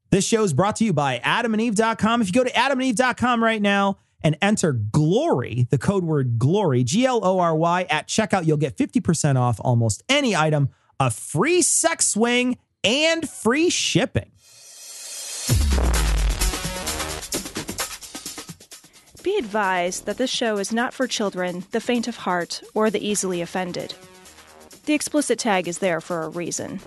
This show is brought to you by adamandeve.com. If you go to adamandeve.com right now and enter GLORY, the code word GLORY, GLORY, at checkout, you'll get 50% off almost any item, a free sex swing, and free shipping. Be advised that this show is not for children, the faint of heart, or the easily offended. The explicit tag is there for a reason.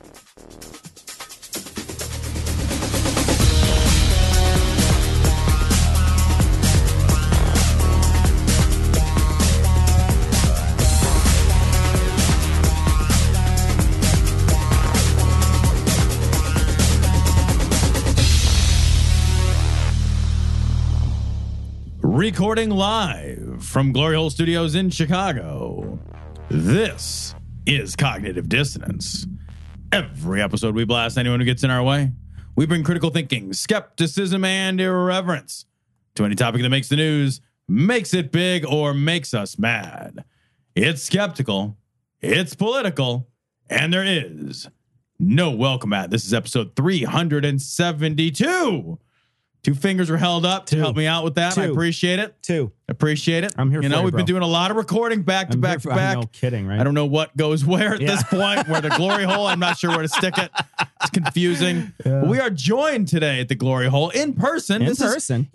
Recording live from Glory Hole Studios in Chicago, this is Cognitive Dissonance. Every episode we blast anyone who gets in our way. We bring critical thinking, skepticism, and irreverence to any topic that makes the news, makes it big, or makes us mad. It's skeptical, it's political, and there is no welcome at. This is episode 372. 2 fingers were held up to help me out with that. I appreciate it. 2. Appreciate it. I'm here for we've been doing a lot of recording back to back. No kidding, right? I don't know what goes where at this point. Where the glory hole, I'm not sure where to stick it. It's confusing. Yeah. But we are joined today at the glory hole in person. Anytime,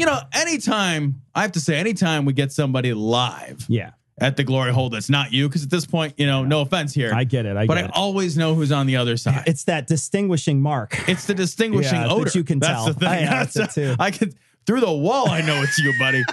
I have to say, anytime we get somebody live. Yeah. At the glory hole, that's not you, because at this point, no offense here. I get it. But I always know who's on the other side. It's that distinguishing mark. It's the distinguishing odor. That you can tell. That's the thing. That's it too. I can through the wall. I know it's you, buddy.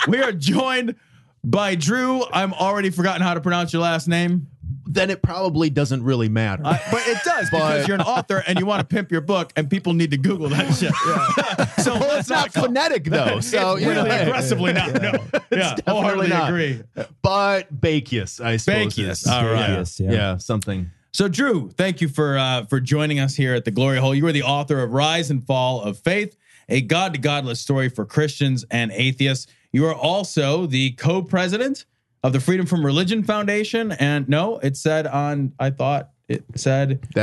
We are joined by Drew. I'm already forgotten how to pronounce your last name. Then it probably doesn't really matter. But it does, because you're an author and you want to pimp your book, and people need to Google that shit. Yeah. So it's not phonetic, though. So it's really aggressively not. No. Yeah, wholeheartedly agree. But Bekius, I suppose. Bekius. All right. Yeah, something. So, Drew, thank you for joining us here at the Glory Hole. You are the author of Rise and Fall of Faith, a God to Godless story for Christians and atheists. You are also the co-president of the Freedom from Religion Foundation. And no, it said that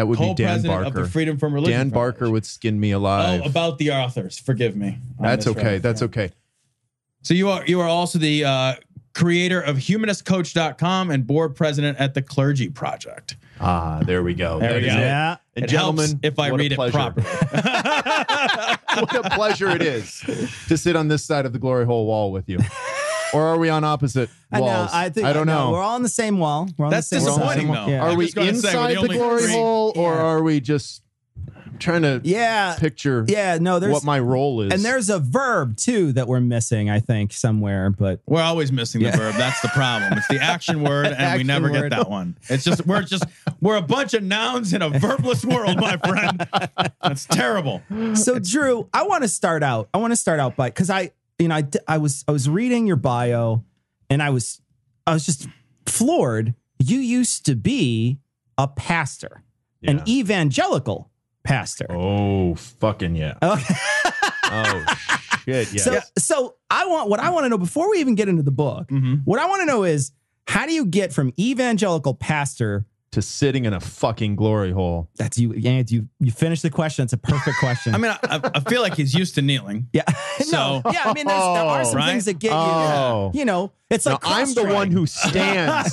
would be Dan Barker of the Freedom from Religion Dan Foundation. Barker would skin me alive. Oh, about the authors. Forgive me. That's okay. That's okay. So you are also the creator of humanistcoach.com and board president at the Clergy Project. Ah, there we go. There we go. Yeah. And gentlemen, if I read it properly. What a pleasure it is to sit on this side of the glory hole wall with you. Or are we on opposite walls? I don't know. We're all on the same wall. That's disappointing, though. Yeah. Are we inside the glory hole, or are we just trying to picture what my role is? And there's a verb, too, that we're missing, I think, somewhere. But we're always missing the verb. That's the problem. It's the action word, and we never get that one. It's just we're a bunch of nouns in a verbless world, my friend. That's terrible. So, Drew, I want to start out by, because I was reading your bio, and I was just floored. You used to be a pastor, an evangelical pastor. Oh, fucking yeah. Okay. Oh, shit, yeah. So what I want to know before we even get into the book, what I want to know is, how do you get from evangelical pastor to sitting in a fucking glory hole? That's you. You finished the question. It's a perfect question. I mean, I feel like he's used to kneeling. Yeah. So, I mean, there are some things that get you. It's like I'm the one who stands.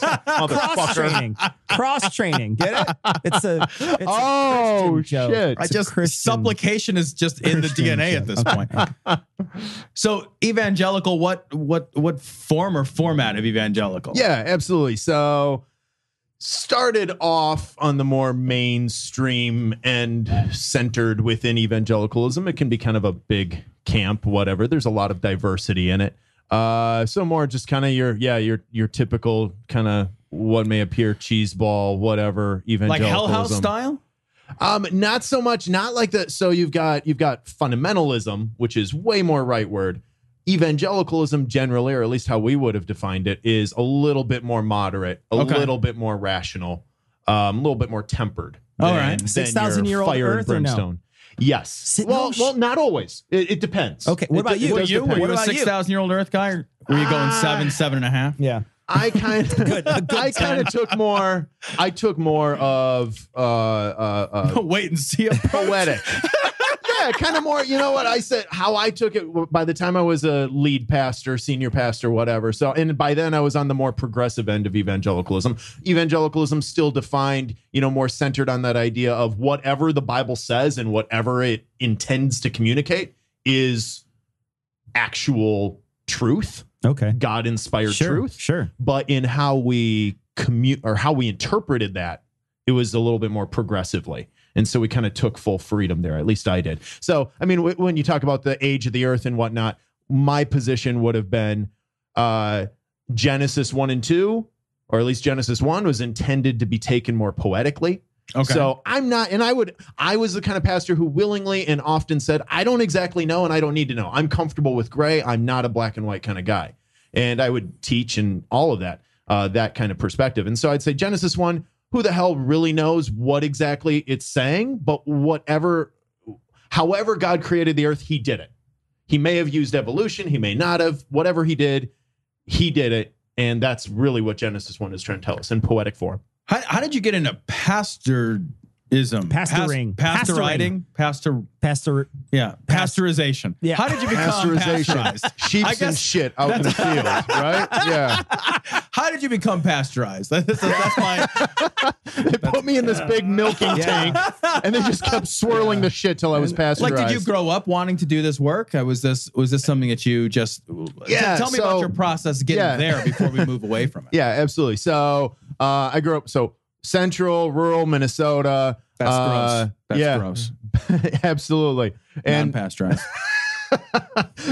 Cross training. Get it? It's a shit. Supplication is just in the DNA at this point. So evangelical, what form or format of evangelical? Yeah, absolutely. So started off on the more mainstream and centered within evangelicalism. It can be kind of a big camp, whatever. There's a lot of diversity in it. So more just kind of your typical kind of what may appear cheese ball, whatever, evangelicalism. Like Hell House style? Not so much, not like that. So you've got fundamentalism, which is way more rightward. Evangelicalism generally, or at least how we would have defined it, is a little bit more moderate, a little bit more rational, a little bit more tempered. All right. 6,000-year-old Earth or no? Yes. Well, not always. It depends. Okay. What about you? Were you a 6,000-year-old Earth guy? Or were you going 7.5? Yeah. I kind of took more. I took more of wait and see poetic. Yeah, kind of more, you know what I said, how I took it by the time I was a lead pastor, senior pastor, whatever. So, and by then I was on the more progressive end of evangelicalism. Evangelicalism still defined, more centered on that idea of whatever the Bible says and whatever it intends to communicate is actual truth. Okay. God-inspired truth. Sure. But in how we how we interpreted that, it was a little bit more progressively. And so we kind of took full freedom there. At least I did. So, I mean, when you talk about the age of the earth and whatnot, my position would have been Genesis 1 and 2, or at least Genesis 1 was intended to be taken more poetically. Okay. So I'm not, and I was the kind of pastor who willingly and often said, I don't exactly know and I don't need to know. I'm comfortable with gray. I'm not a black and white kind of guy. And I would teach and all of that, that kind of perspective. And so I'd say Genesis 1, who the hell really knows what exactly it's saying? But however God created the earth, he did it. He may have used evolution. He may not have. Whatever he did it. And that's really what Genesis 1 is trying to tell us in poetic form. How did you get into pastorism? Pastoring. Pasteurization. Yeah. How did you become pasteurized? Sheep and shit out in the field, right? Yeah. How did you become pasteurized? That's my. They put me in this big milking tank, and they just kept swirling the shit till I was pasteurized. Like, did you grow up wanting to do this work? Was this something that you just? Yeah. Tell me about your process getting there before we move away from it. Yeah, absolutely. So I grew up central, rural Minnesota. That's gross. Absolutely. And non-pasteurized.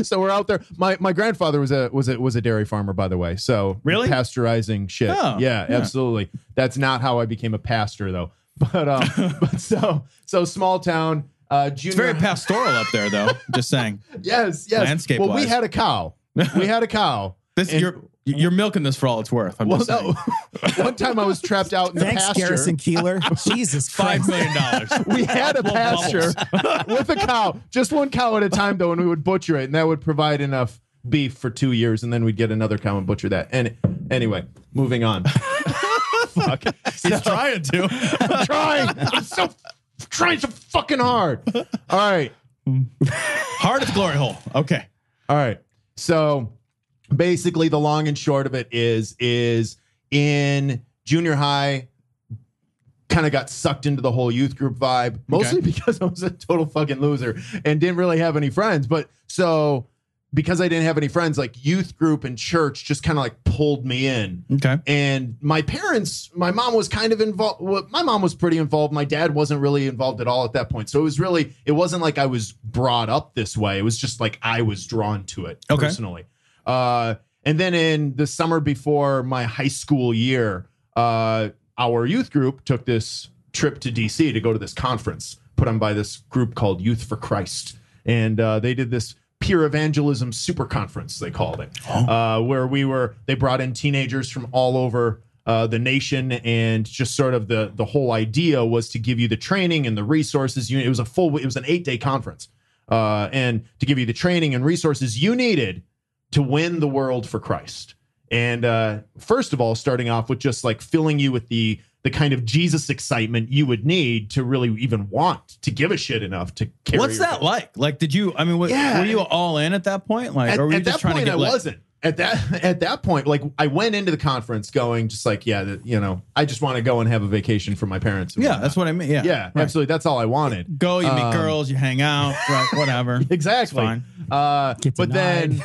So we're out there. My grandfather was a dairy farmer, by the way. So really pasteurizing shit. Oh, yeah, absolutely. That's not how I became a pastor though. But so small town. Junior. It's very pastoral up there, though. Just saying. Yes. Landscape. Well, we had a cow. You're milking this for all it's worth. I'm just saying. One time I was trapped out in the pasture. Thanks, Garrison Keeler. Jesus Christ. $5 million. We had a pasture with a cow, just one cow at a time, though, and we would butcher it, and that would provide enough beef for 2 years, and then we'd get another cow and butcher that. And anyway, moving on. Fuck. He's trying to. I'm trying. I'm trying so fucking hard. All right. Hard as glory hole. Okay. All right. So basically the long and short of it is in junior high, kind of got sucked into the whole youth group vibe, mostly because I was a total fucking loser and didn't really have any friends. But so because I didn't have any friends, like youth group and church just kind of like pulled me in. Okay. And my mom was kind of involved. Well, my mom was pretty involved. My dad wasn't really involved at all at that point. So it wasn't like I was brought up this way. It was just like I was drawn to it personally. And then in the summer before my high school year, our youth group took this trip to DC to go to this conference put on by this group called Youth for Christ. And they did this peer evangelism super conference, they called it, where they brought in teenagers from all over the nation, and just sort of the whole idea was to give you the training and the resources. It was an 8-day conference, and to give you the training and resources you needed to win the world for Christ. And first of all, starting off with just like filling you with the kind of Jesus excitement you would need to really even want to give a shit enough to carry. What's that like? Like, were you all in at that point? Like, or were you just trying to get lit? Wasn't. At that point, like I went into the conference going just like, I just want to go and have a vacation from my parents. Yeah, that's what I mean. Yeah, right. Absolutely. That's all I wanted. Go, you meet girls, you hang out, right, whatever. Exactly. It's fine. But then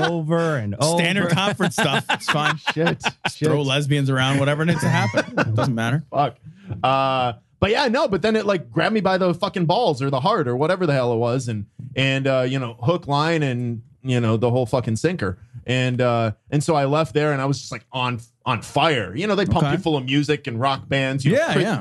over and over. Standard conference stuff. It's fine. Shit. Throw lesbians around, whatever needs to happen. It doesn't matter. Fuck. But yeah, no, but then it like grabbed me by the fucking balls or the heart or whatever the hell it was. And hook, line, and the whole fucking sinker. And so I left there and I was just like on fire. They pump you full of music and rock bands,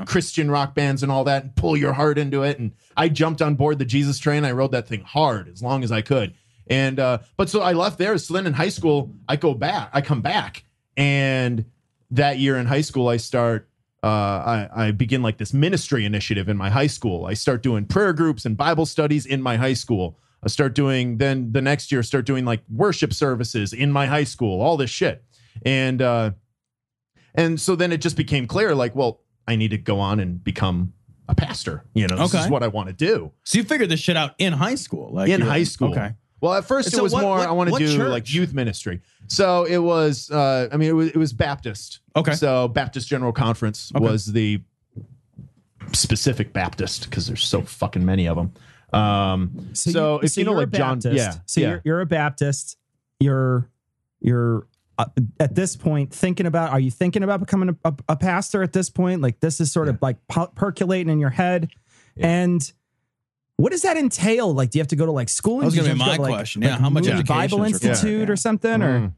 Christian rock bands and all that, and pull your heart into it. And I jumped on board the Jesus train. I rode that thing hard as long as I could. And but so I left there. So then in high school, I come back, and that year in high school, I start. I begin like this ministry initiative in my high school. I start doing prayer groups and Bible studies in my high school. I start doing, then the next year, start doing like worship services in my high school, all this shit. And so then it just became clear, like, well, I need to go on and become a pastor. This is what I want to do. So you figured this shit out in high school? Like in high school. Okay. Well, at first it was I want to do church? like youth ministry. So it was, it was Baptist. Okay. So Baptist General Conference was the specific Baptist because there's so fucking many of them. So if you know, like John, you're a Baptist. You're at this point are you thinking about becoming a pastor at this point? Like this is sort of like percolating in your head. And what does that entail? Like, do you have to go to like school? That was going to be my question. Yeah. How much Moody Bible Institute or something? Or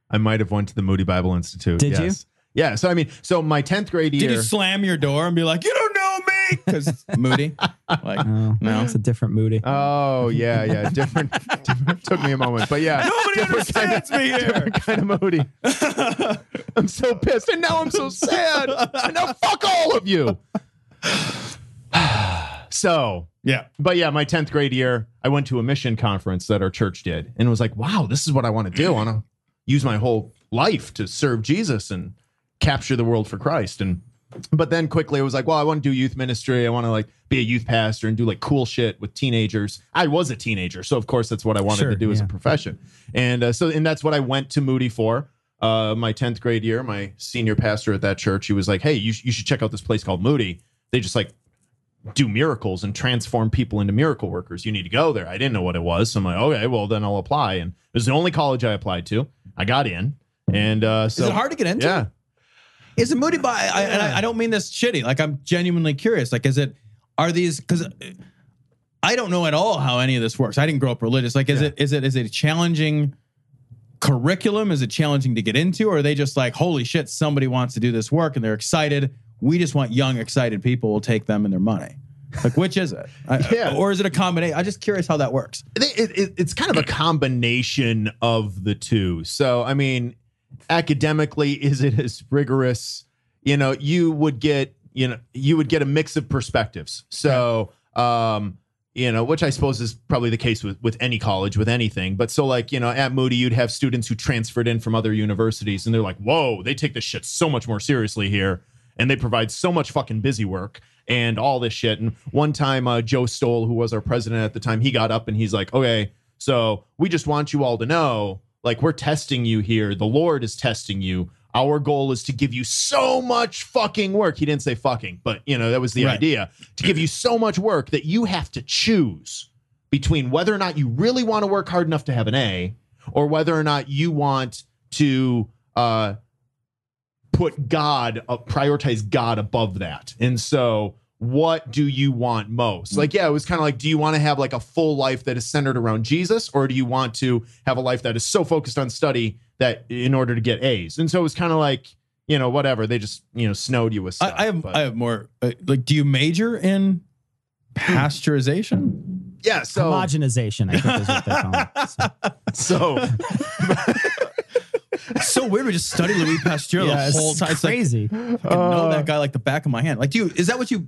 I might have went to the Moody Bible Institute. Did you? Yeah. So, so my 10th grade year. Did you slam your door and be like, you don't know me? Because Moody. Like, no, it's a different Moody. Oh, yeah. Different. Took me a moment. But yeah. Nobody understands me here. Different kind of Moody. I'm so pissed. And now I'm so sad. And now fuck all of you. So. Yeah. But yeah, my 10th grade year, I went to a mission conference that our church did. And it was like, wow, this is what I want to do. I want to use my whole life to serve Jesus and capture the world for Christ. But then quickly it was like, well, I want to do youth ministry. I want to like be a youth pastor and do like cool shit with teenagers. I was a teenager. So of course that's what I wanted to do as a profession. And and that's what I went to Moody for. My 10th grade year, my senior pastor at that church, he was like, hey, you should check out this place called Moody. They just like do miracles and transform people into miracle workers. You need to go there. I didn't know what it was. So I'm like, okay, well then I'll apply. And it was the only college I applied to. I got in. And so is it hard to get into? Yeah. Is it Moody I don't mean this shitty. Like I'm genuinely curious. Like, because I don't know at all how any of this works. I didn't grow up religious. Like, is it a challenging curriculum? Is it challenging to get into? Or are they just like, holy shit, somebody wants to do this work and they're excited. We just want young, excited people. We'll take them and their money. Like, which is it? Or is it a combination? I'm just curious how that works. It's kind of a combination of the two. So, academically, is it as rigorous? You would get a mix of perspectives. So, which I suppose is probably the case with any college, with anything. But so like, at Moody, you'd have students who transferred in from other universities and they're like, whoa, they take this shit so much more seriously here. And they provide so much fucking busy work and all this shit. And one time, Joe Stoll, who was our president at the time, he got up and he's like, okay, so we just want you all to know, like, we're testing you here. The Lord is testing you. Our goal is to give you so much fucking work. He didn't say fucking, but, that was the idea. To give you so much work that you have to choose between whether or not you really want to work hard enough to have an A or whether or not you want to prioritize God above that. And so what do you want most? Like, it was kind of like, do you want to have like a full life that is centered around Jesus? Or do you want to have a life that is so focused on study that in order to get A's? And so it was kind of like, whatever. They just, snowed you with stuff. I have more, like, do you major in pasteurization? Yeah. So homogenization, I think is what they call it. So it's so weird. We just study Louis Pasteur the whole time. It's crazy. Like, I know that guy like the back of my hand. Like, is that what you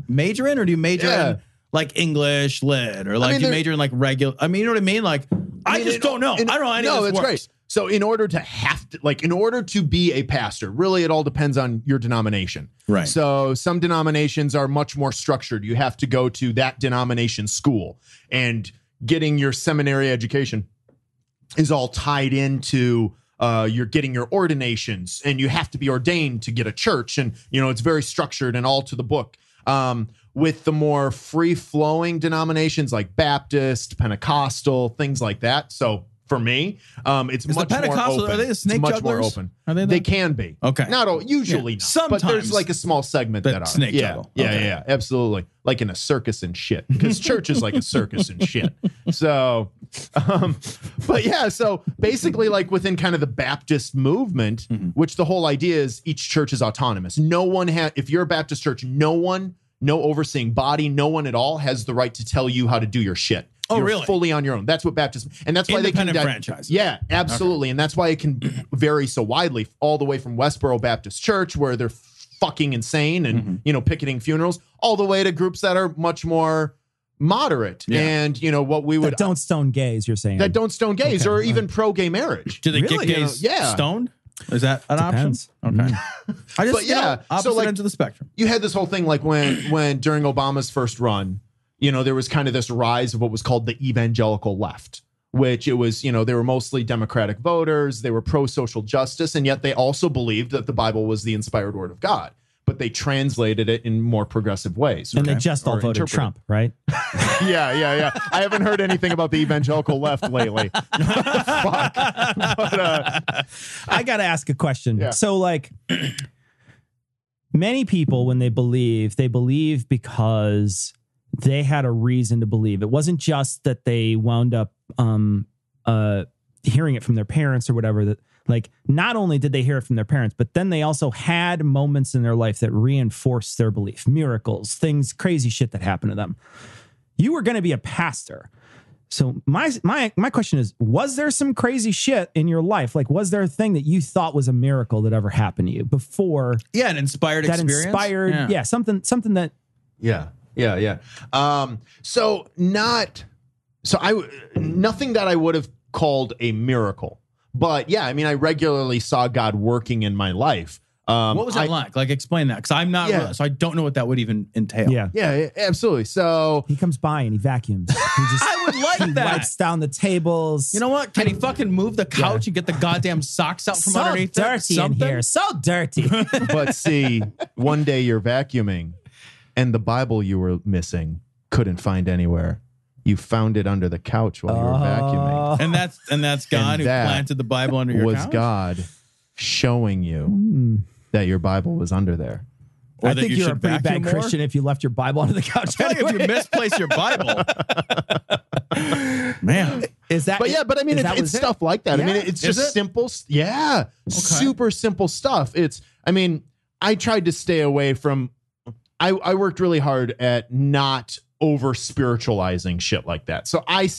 major in, or do you major in like English lit, or like do you major in like regular? I mean, you know what I mean? Like, I just don't know. I don't know any of this that's works. Great. So in order to be a pastor, really, it all depends on your denomination. Right. So some denominations are much more structured. You have to go to that denomination school, and getting your seminary education is all tied into you're getting your ordinations, and you have to be ordained to get a church. And, it's very structured and all to the book. With the more free-flowing denominations like Baptist, Pentecostal, things like that. So for me, it's much more open. Are they the snake much jugglers? more open. Are they? They can be. Okay. Usually not. Sometimes. But there's like a small segment that are. Snake juggle. Yeah, absolutely. Like in a circus and shit. Because church is like a circus and shit. So, but yeah, so basically like within kind of the Baptist movement, which the whole idea is each church is autonomous. No one if you're a Baptist church, no overseeing body, no one at all has the right to tell you how to do your shit. Oh, You're really? fully on your own. That's what Baptist, and that's why they can franchise. Yeah, absolutely, and that's why it can vary so widely, all the way from Westboro Baptist Church, where they're fucking insane and picketing funerals, all the way to groups that are much more moderate and what we would don't stone gays. You're saying that don't stone gays or even pro-gay marriage. Do they Really? get gays Yeah. stoned? Is that an Depends. option? Okay. I just, But yeah, opposite so, like, ends of the spectrum. You had this whole thing like when during Obama's first run, there was kind of this rise of what was called the evangelical left, which it was, they were mostly Democratic voters. They were pro-social justice. And yet they also believed that the Bible was the inspired word of God. But they translated it in more progressive ways. And they just all voted Trump, right? Yeah. I haven't heard anything about the evangelical left lately. Fuck. But, I got to ask a question. Yeah. So, like, many people, when they believe because they had a reason to believe. It wasn't just that they wound up hearing it from their parents or whatever. That, like, not only did they hear it from their parents, but then they also had moments in their life that reinforced their belief. Miracles, things, crazy shit that happened to them. You were going to be a pastor. So my question is, was there some crazy shit in your life? Like, was there a thing that you thought was a miracle that ever happened to you before? Yeah, an inspired that experience. Inspired, yeah, something that. Yeah. Nothing that I would have called a miracle. But yeah, I mean, I regularly saw God working in my life. What was that like? Like, explain that, because I'm not, so I don't know what that would even entail. Yeah, absolutely. So he comes by and he vacuums. He just, I would like he that. wipes down the tables. You know what? Can he fucking move the couch and get the goddamn socks out from so underneath? dirty in here. So dirty. But see, one day you're vacuuming, and the Bible you were missing couldn't find anywhere. You found it under the couch while you were vacuuming. And that's God who planted the Bible under your couch? Was God showing you that your Bible was under there? Or I that think you you're a should pretty vacuum bad more? Christian if you left your Bible under the couch. I feel like if you misplace your Bible, man. Is that? But I mean, it's stuff like that. Yeah. I mean, it's just simple. Yeah, super simple stuff. I tried to stay away from. I worked really hard at not over spiritualizing shit like that. So I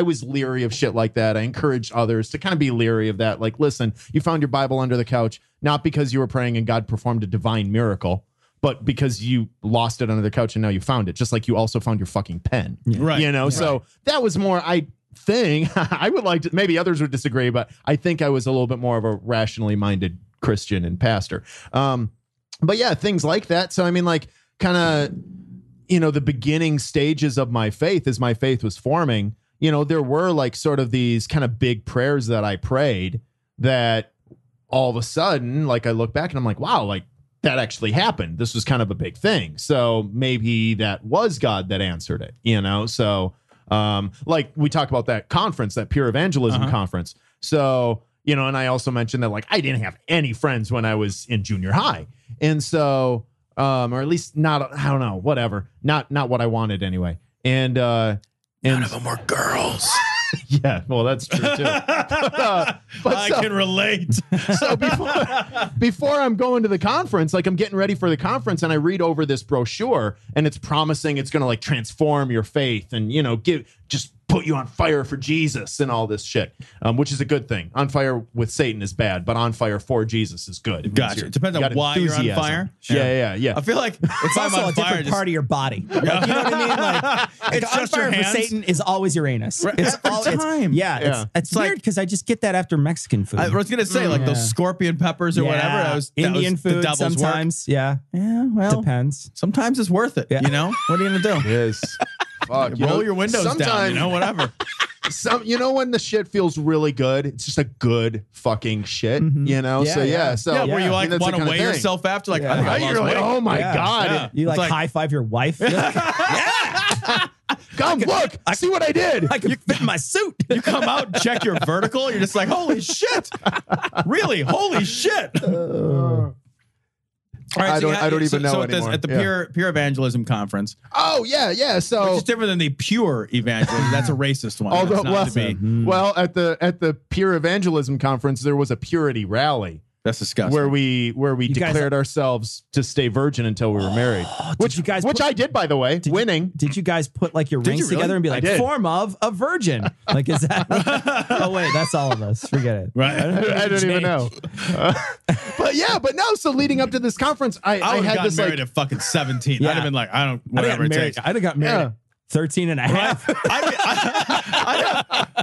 was leery of shit like that. I encouraged others to kind of be leery of that. Like, listen, you found your Bible under the couch, not because you were praying and God performed a divine miracle, but because you lost it under the couch and now you found it. Just like you also found your fucking pen. Right. So that was more, I would like to, maybe others would disagree, but I think I was a little bit more of a rationally minded Christian and pastor. But yeah, things like that. So I mean, like, kind of, the beginning stages of my faith, as my faith was forming, there were like sort of these kind of big prayers that I prayed that all of a sudden, like, I look back and I'm like, wow, like, that actually happened. This was kind of a big thing. So maybe that was God that answered it, So like, we talk about that conference, that Pure Evangelism conference. So, and I also mentioned that, like, I didn't have any friends when I was in junior high. And so, or at least not, I don't know, whatever. Not what I wanted anyway. And none of them were girls. Yeah, well, that's true too. But I can relate. So before I'm going to the conference, like, I'm getting ready for the conference, and I read over this brochure, and it's promising it's going to, like, transform your faith and, just put you on fire for Jesus and all this shit, which is a good thing. On fire with Satan is bad, but on fire for Jesus is good. Gotcha. It depends on why you're on fire. Yeah. I feel like it's also a different part of your body. Like, you know what I mean? Like, it's on just fire your for hands. Satan is always Uranus. Right. It's Every all time. It's weird because I just get that after Mexican food. I was gonna say, like, those scorpion peppers or whatever. That was Indian the food devil's sometimes. work. Yeah. Well, Depends. Sometimes it's worth it. Yeah. What are you gonna do? Yes. Fuck, Roll your windows down. Whatever. When the shit feels really good, it's just a good fucking shit, Yeah, So where you I mean, like that's want the to kind of weigh thing. yourself after, like, I think I Right? lost You're like, weight. oh my Yeah. God. Yeah. You like It's like- high five your wife? You're like, Come, look, see what I did. I can fit in my suit. You come out and check your vertical. You're just like, holy shit. Really? Holy shit. All right, I don't even know anymore. At the Pure Evangelism Conference. Oh, yeah. So Which is different than the Pure Evangelism. That's a racist one. although, That's not to be. well, at the Pure Evangelism Conference, there was a purity rally That's disgusting. where we guys- declared ourselves to stay virgin until we were married. Which you guys which put- I did, by the way, winning. Did you guys put like your rings you really? together and be I like, did. form of a virgin? Like, is that? Oh, wait, that's all of us. Forget it. Right. I don't even know. But no. So leading up to this conference, I I would had have this gotten married like at fucking 17. Yeah. I'd have been like, I'd have whatever got it married. takes. I'd have got married Yeah. at 13 and a half.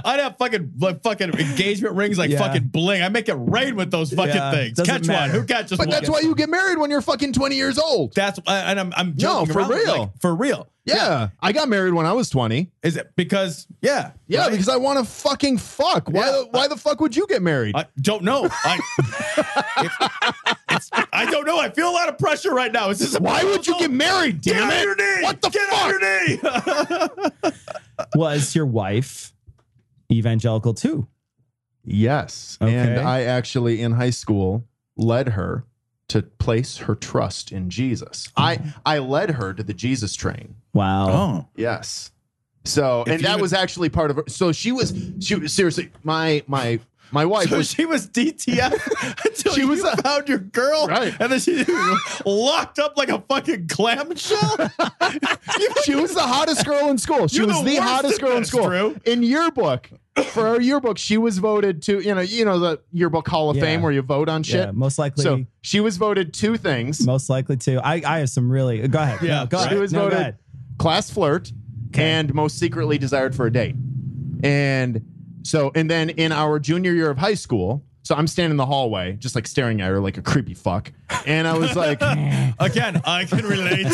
I'd have fucking engagement rings like fucking bling. I make it rain with those fucking things. Catch matter. one. Who catches one? But that's why you get married when you're fucking 20 years old. That's and I'm joking for around, real. like, for real. Yeah. I got married when I was 20. Is it because Yeah, right? because I want to fucking fuck. Why the fuck would you get married? I don't know. I don't know. I feel a lot of pressure right now. Is this Why would you get married, damn Get it? on your knee. What the Get fuck? on your knee. Was your wife evangelical too? Yes. Okay. And I actually, in high school, led her to place her trust in Jesus. I led her to the Jesus train. Wow. Oh, Yes. So, and that was actually part of her. So she was seriously, my wife so was, she was DTF until She you was found your girl, Right. And then she locked up like a fucking clamshell. she was the hottest girl in school. She You're was the the worst hottest at girl in this, school. Drew. In yearbook, for our yearbook, she was voted to, you know, the yearbook Hall of Yeah. Fame where you vote on shit. Yeah, most likely. So she was voted 2 things. Most likely too. I have some really. Go ahead. Yeah, No, go right. ahead. She was No, go voted ahead. class flirt and most secretly desired for a date. And then in our junior year of high school, so I'm standing in the hallway, just like staring at her like a creepy fuck. And I was like, and Again, I can relate.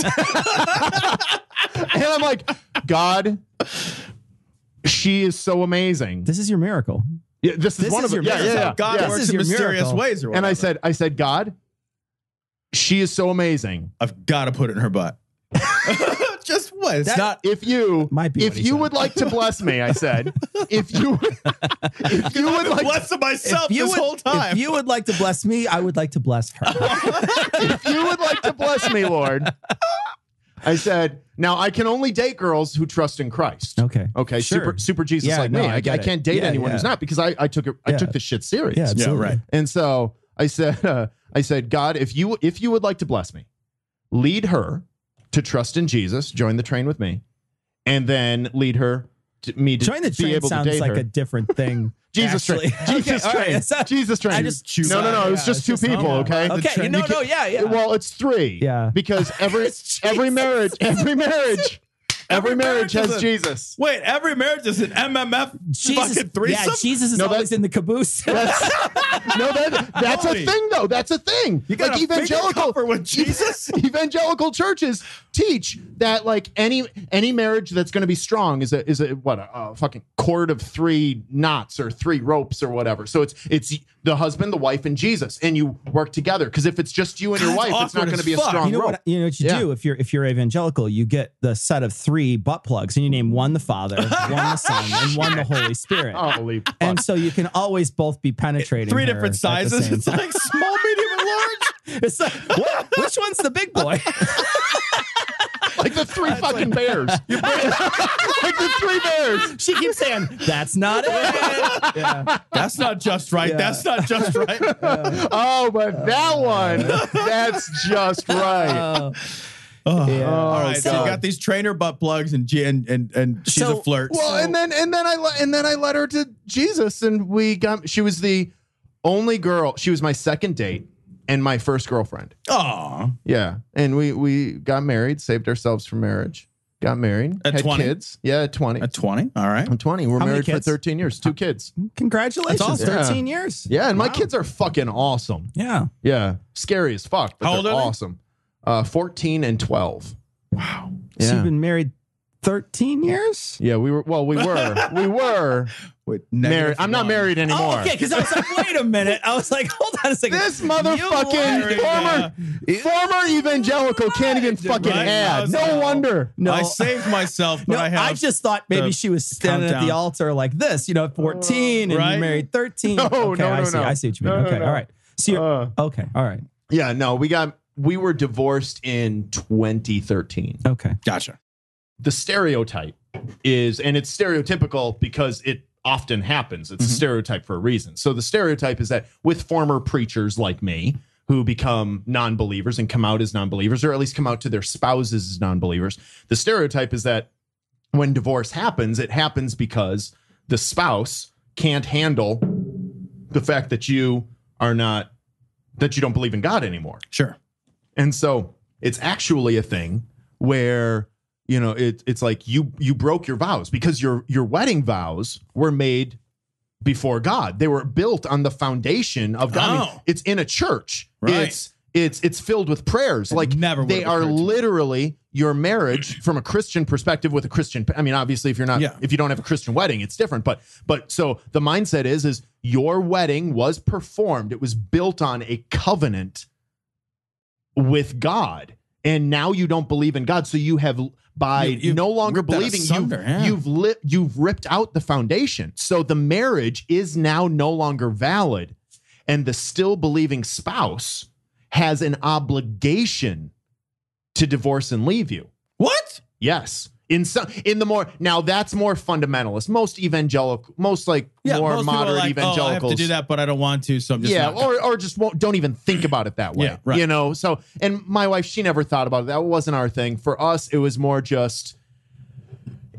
I'm like, God, she is so amazing. This is your miracle. Yeah, this is this one is of your them. Yeah, miracle. yeah, yeah. God Yeah. This works is in your mysterious miracle. ways, or And whatever. I said, God, she is so amazing. I've got to put it in her butt. Just what? It's That- not. If you Might be what he would said. like to bless me, I said, if you would like Blessing myself this whole time. If you would like to bless me, I would like to bless her. if you would like to bless me, Lord, I said, now I can only date girls who trust in Christ. Okay. Okay. Sure. Super Jesus Yeah, like no, me. I I get it. can't date Yeah, anyone who's yeah. not because I took this shit serious. Yeah, absolutely. right. And so I said, God, if you would like to bless me, lead her to trust in Jesus, join the train with me, and then lead her to Join the be train able to sounds date like her. a different thing. Jesus actually. train. Jesus Okay, all train. right, so- Jesus train. I just no, it was yeah, just it's 2 people. Okay. Okay. No, yeah. Well, it's 3. Yeah. Because every marriage has Jesus. Wait, every marriage is an MMF fucking threesome? Yeah, Jesus is No, always in the caboose. That's a Holy. thing though. That's a thing. You got like a finger comfort with Jesus? evangelical churches teach that like any marriage that's going to be strong is a fucking cord of 3 knots or 3 ropes or whatever. So it's the husband, the wife, and Jesus, and you work together. Because if it's just you and your That's wife, it's not awkward going to as be a fuck. strong You know rope. what you Yeah. do if you're evangelical, you get the set of 3 butt plugs and you name one the Father, one the Son, and one the Holy Spirit. Holy fuck. And so you can always both be penetrating 3 her different at the sizes. same It's time. like small, medium, and large. It's like, which one's the big boy? like the 3 fucking bears. like the 3 bears. She keeps saying, that's not it. Yeah. That's not just right. Yeah. That's not just right. Oh, but that one, that's just right. Yeah. All right, so you God. got these trainer butt plugs, and she's So- a flirt. Well, and then I led her to Jesus, and she was the only girl. She was my second date and my first girlfriend. Aw. Yeah, and we got married, saved ourselves for marriage, got married, At had 20? kids. Yeah, at 20. At 20. All right. I'm 20. We're How many married for kids? 13 years. 2 kids. Congratulations. That's awesome. 13 years. Yeah, and my Wow. kids are fucking awesome. Yeah. Yeah, scary as fuck, but How old they're are they? awesome. 14 and 12. Wow. So Yeah. you've been married 13 years? Yeah, we were Wait, married. I'm not -1. married anymore. Oh, okay, because I was like, wait a minute. I was like, hold on a second. This You motherfucking lied. former evangelical can't even fucking Right? add. No, No wonder. No, I saved myself, but no, I have. I just thought maybe the she was standing at the countdown. altar like this, 14 and Right? you married 13. No, okay, no, I no, see. no. I see what you mean. No, no, okay, no. all right. So you're, okay, all right. Yeah, no, we were divorced in 2013. Okay. Gotcha. The stereotype is, and it's stereotypical because it often happens. It's a stereotype for a reason. So the stereotype is that with former preachers like me who become non-believers and come out as non-believers, or at least come out to their spouses as non-believers, the stereotype is that when divorce happens, it happens because the spouse can't handle the fact that you don't believe in God anymore. Sure. And so it's actually a thing where you know, it's like you broke your vows because your wedding vows were made before God. They were built on the foundation of God. I mean, it's in a church. Right. It's filled with prayers. Like they are literally your marriage from a Christian perspective with a Christian. I mean, obviously, if you don't have a Christian wedding, it's different. But so the mindset is your wedding was performed. It was built on a covenant with God, and now you don't believe in God. So you have no longer believing, you've ripped out the foundation. So the marriage is now no longer valid, and the still believing spouse has an obligation to divorce and leave you. What? Yes. Now that's more fundamentalist. Most more moderate evangelicals. I have to do that, but I don't want to. So I'm just don't even think about it that way. Yeah, right. You know. So, and my wife, she never thought about it. That wasn't our thing. For us, it was more just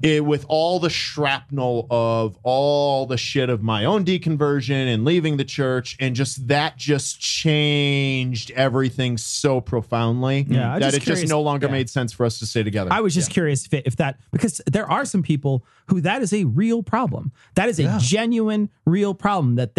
with all the shrapnel of all the shit of my own deconversion and leaving the church, and that just changed everything so profoundly that it just no longer made sense for us to stay together. I was just curious if that, because there are some people who that is a real problem. That is a genuine, real problem that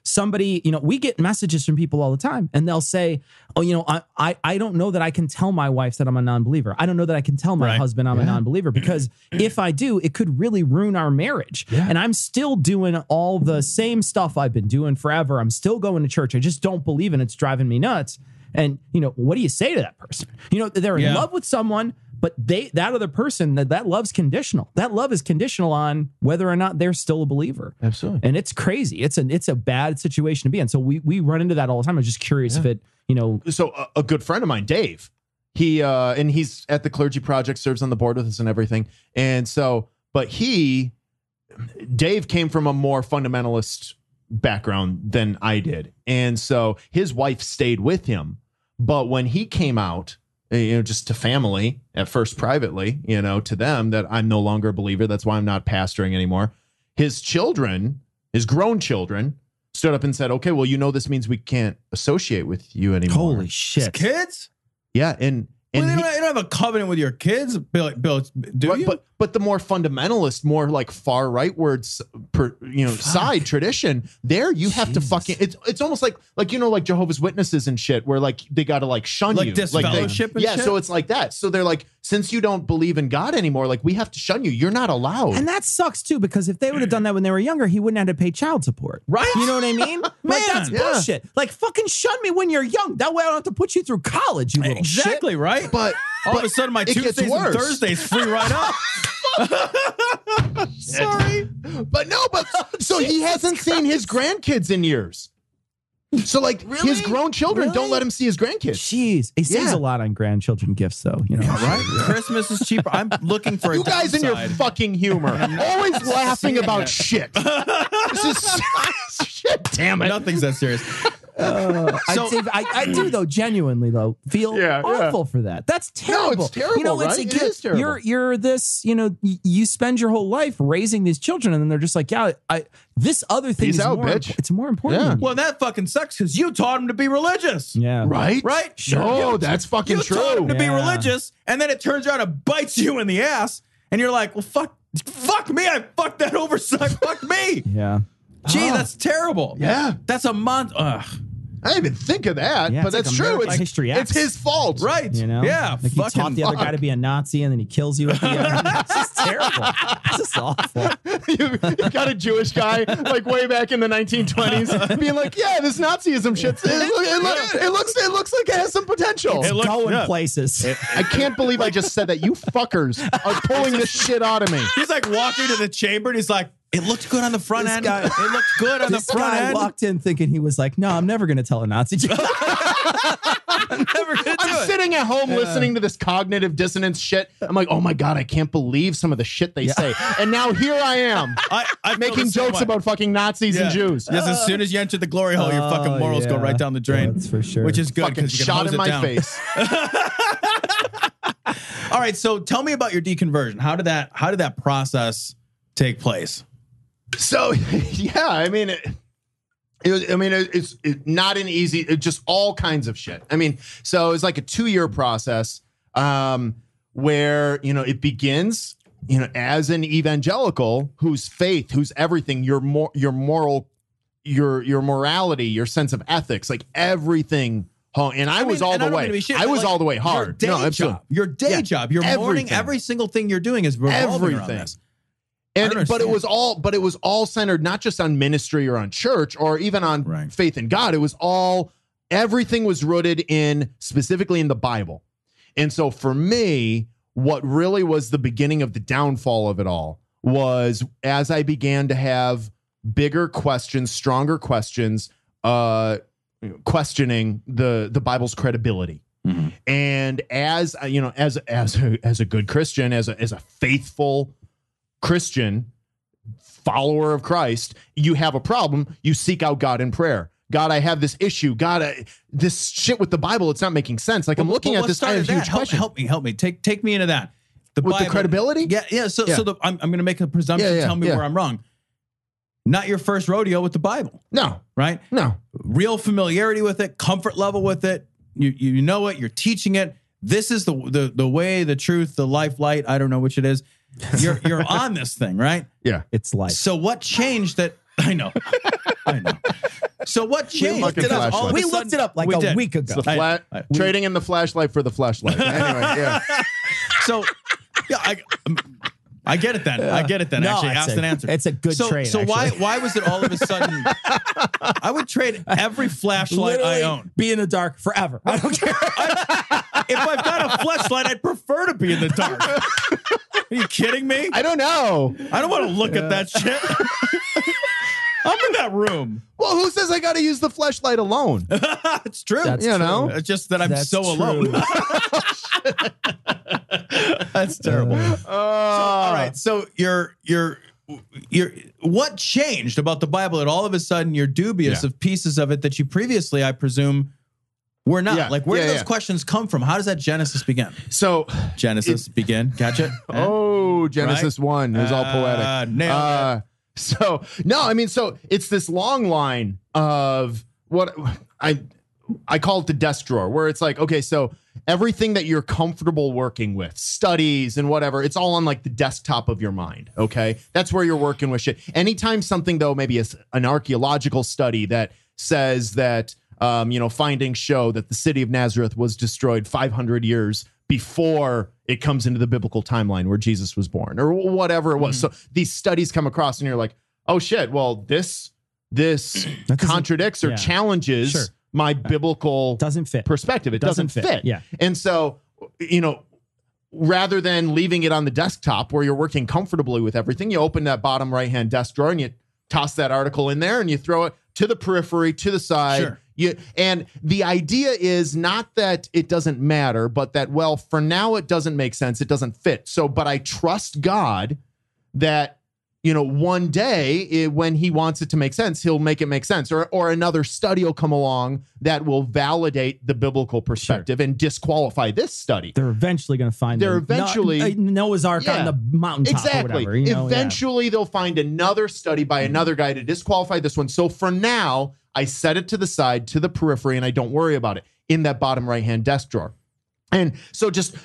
somebody, you know, we get messages from people all the time and they'll say, oh, you know, I don't know that I can tell my wife that I'm a non-believer. I don't know that I can tell my husband I'm a non-believer, because if I do, it could really ruin our marriage. Yeah. And I'm still doing all the same stuff I've been doing forever. I'm still going to church. I just don't believe in it. It's driving me nuts. And, you know, what do you say to that person? You know, they're in love with someone, but that other person, that love's conditional. That love is conditional on whether or not they're still a believer. Absolutely. And it's crazy. It's a bad situation to be in. So we run into that all the time. I'm just curious if it, you know. So a good friend of mine, Dave, and he's at the Clergy Project, serves on the board with us and everything. And so, Dave came from a more fundamentalist background than I did. And so his wife stayed with him. But when he came out, you know, just to family, at first privately, you know, to them, that I'm no longer a believer. That's why I'm not pastoring anymore. His grown children, stood up and said, okay, well, you know, this means we can't associate with you anymore. Holy shit. His kids? Yeah. And you don't have a covenant with your kids, Bill, do you? But the more fundamentalist, more like far rightward, side tradition, there you have to fucking. It's almost like you know, like Jehovah's Witnesses and shit, where like they got to like shun you, disfellowship. And shit? So it's like that. So they're like, since you don't believe in God anymore, like we have to shun you. You're not allowed. And that sucks too, because if they would have done that when they were younger, he wouldn't have to pay child support. Right? You know what I mean? Like that's bullshit. Like fucking shun me when you're young. That way I don't have to put you through college. You little shit. Right? But all of a sudden my Tuesdays and Thursdays free right up. Sorry. But so he hasn't seen his grandkids in years. So like his grown children don't let him see his grandkids. Jeez. He saves a lot on grandchildren gifts though, you know. Right? Christmas is cheaper. I'm looking for you guys downside. and your fucking humor. Always laughing about shit. This is shit, damn it. Nothing's that serious. I do though, genuinely though, feel awful for that. That's terrible. No, it's terrible. You know, it's right? like It is terrible. You're this. You know, you spend your whole life raising these children, and then they're just like, this other thing Peace is out, more. bitch. It's more important. Yeah. Than you. Well, that fucking sucks because you taught him to be religious. Yeah. Right? Sure. No, that's fucking true. You taught him to be religious, and then it turns out it bites you in the ass, and you're like, well, fuck me. I fucked that oversight. Fuck me. Yeah. Gee, that's terrible. Yeah. That's a month. Ugh. I didn't even think of that, Yeah, but it's that's like true. American History X. It's his fault. Right. You know? Yeah. Like you taught the other guy to be a Nazi and then he kills you at the end. It's just terrible. It's just awful. You got a Jewish guy like way back in the 1920s being like, yeah, this Nazism shit, it looks like it has some potential. It's going places. I can't believe I just said that. You fuckers are pulling this shit out of me. He's like walking to the chamber and he's like, it looked good on the front end. It looked good on the front guy end. walked in thinking he was like, no, I'm never going to tell a Nazi joke. I'm sitting at home listening to this cognitive dissonance shit. I'm like, oh my God, I can't believe some of the shit they say. And now here I am I making jokes about fucking Nazis and Jews. Yes, as soon as you enter the glory hole, your fucking morals go right down the drain. That's for sure. Which is good. Fucking shot in my face. All right, so tell me about your deconversion. How did that process take place? So, yeah, I mean, it's not an easy, just all kinds of shit. I mean, so it's like a 2-year process. where, it begins, as an evangelical whose faith, whose everything, your moral, your morality, your sense of ethics, like everything. And I was all the way. I was all the way hard. Your day job, your morning, every single thing you're doing is revolving around this. But it was all centered not just on ministry or on church or even on faith in God. It was everything was rooted specifically in the Bible. And so for me, what really was the beginning of the downfall of it all was as I began to have bigger questions, stronger questions, questioning the Bible's credibility. Mm-hmm. And as a good Christian, as a faithful Christian follower of Christ, you have a problem, you seek out God in prayer. God, I have this issue. God, this shit with the Bible, it's not making sense. Like I'm looking at this, I have huge questions. Help me. Take me into that. With Bible, the credibility? Yeah. So I'm going to make a presumption. Tell me where I'm wrong. Not your first rodeo with the Bible. No. Right? No. Real familiarity with it, comfort level with it. You know it. You're teaching it. This is the way, the truth, the life, light. I don't know which it is. You're on this thing, right? Yeah. It's life. So what changed that? I know. So what changed? We looked it up like a week ago. Trading in the flashlight for the flashlight. Anyway, yeah. So, yeah, I get it then. I get it then. No, actually, asked and answered. It's a good trade. So why was it all of a sudden? I would trade every flashlight I own. Be in the dark forever. I don't care. If I've got a flashlight, I'd prefer to be in the dark. Are you kidding me? I don't know. I don't want to look at that shit. I'm in that room. Well, who says I got to use the flashlight alone? It's true. That's true. It's just that I'm so alone. That's terrible. All right. So you're what changed about the Bible that all of a sudden you're dubious of pieces of it that you previously, I presume, were not? Yeah. Like, where did those questions come from? How does that Genesis begin? So Genesis begin. Catch it? Oh, Genesis 1. It was all poetic. Nailed it. So it's this long line of what I call it the desk drawer, where it's like, okay, so everything that you're comfortable working with, studies and whatever, it's all on like the desktop of your mind. Okay. That's where you're working with shit. Anytime something though, maybe an archaeological study that says that, findings show that the city of Nazareth was destroyed 500 years before it comes into the biblical timeline where Jesus was born or whatever it was. So these studies come across and you're like, oh shit, well, this contradicts or challenges my biblical perspective. It doesn't fit. Yeah. And so, rather than leaving it on the desktop where you're working comfortably with everything, you open that bottom right-hand desk drawer and you toss that article in there and you throw it to the periphery, to the side. Sure. And the idea is not that it doesn't matter, but that, well, for now it doesn't make sense. It doesn't fit. So, but I trust God that, one day when he wants it to make sense, he'll make it make sense. Or another study will come along that will validate the biblical perspective and disqualify this study. They're eventually going to find Noah's Ark on the mountaintop. Exactly. Or whatever, Eventually they'll find another study by another guy to disqualify this one. So for now, I set it to the side, to the periphery, and I don't worry about it in that bottom right-hand desk drawer. And so just,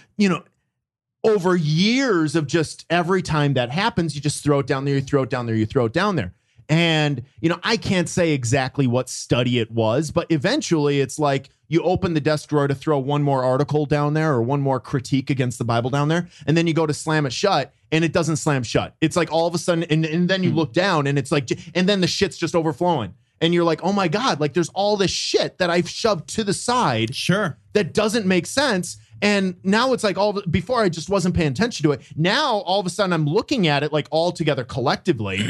over years of just every time that happens, you just throw it down there, you throw it down there, you throw it down there. And, I can't say exactly what study it was, but eventually it's like you open the desk drawer to throw one more article down there or one more critique against the Bible down there. And then you go to slam it shut and it doesn't slam shut. It's like all of a sudden, and then you look down and it's like, and then the shit's just overflowing. And you're like, oh my God, like there's all this shit that I've shoved to the side. Sure. That doesn't make sense. And now it's like before I just wasn't paying attention to it. Now all of a sudden I'm looking at it like all together collectively.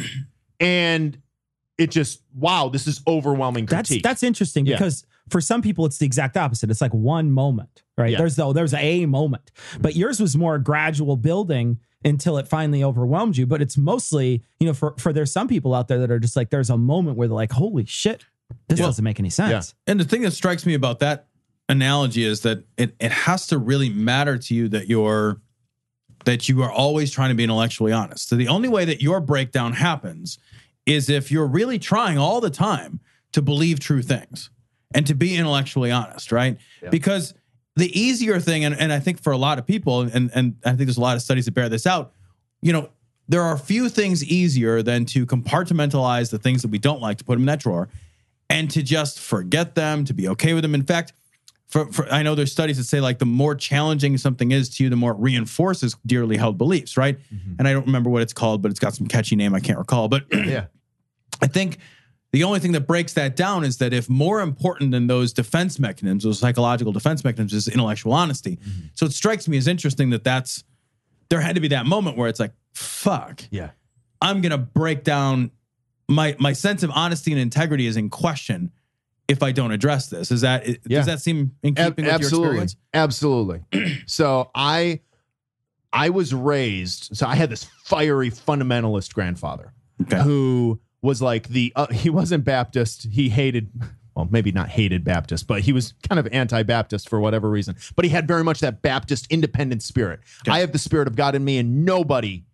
And it just, wow, this is overwhelming critique. That's interesting because for some people it's the exact opposite. It's like one moment, right? Yeah. There's a moment, but yours was more gradual building until it finally overwhelmed you. But it's mostly, for there's some people out there that are just like, there's a moment where they're like, holy shit, this doesn't make any sense. Yeah. And the thing that strikes me about that analogy is that it has to really matter to you that you are always trying to be intellectually honest. So the only way that your breakdown happens is if you're really trying all the time to believe true things and to be intellectually honest, right? Yeah. Because the easier thing, and I think for a lot of people, and I think there's a lot of studies that bear this out, you know, there are few things easier than to compartmentalize the things that we don't like, to put them in that drawer, and to just forget them, to be okay with them. In fact, I know there's studies that say, like, the more challenging something is to you, the more it reinforces dearly held beliefs, right? Mm-hmm. And I don't remember what it's called, but it's got some catchy name I can't recall. But yeah, I think the only thing that breaks that down is that if more important than those defense mechanisms, those psychological defense mechanisms, is intellectual honesty. Mm-hmm. So it strikes me as interesting that there had to be that moment where it's like, fuck, yeah, I'm going to break down my sense of honesty and integrity is in question if I don't address this. Does that seem in keeping with your experience? Absolutely. So I was raised, so I had this fiery fundamentalist grandfather who was like he wasn't Baptist. He hated, well, maybe not hated Baptist, but he was kind of anti-Baptist for whatever reason. But he had very much that Baptist independent spirit. Okay. I have the Spirit of God in me, and nobody,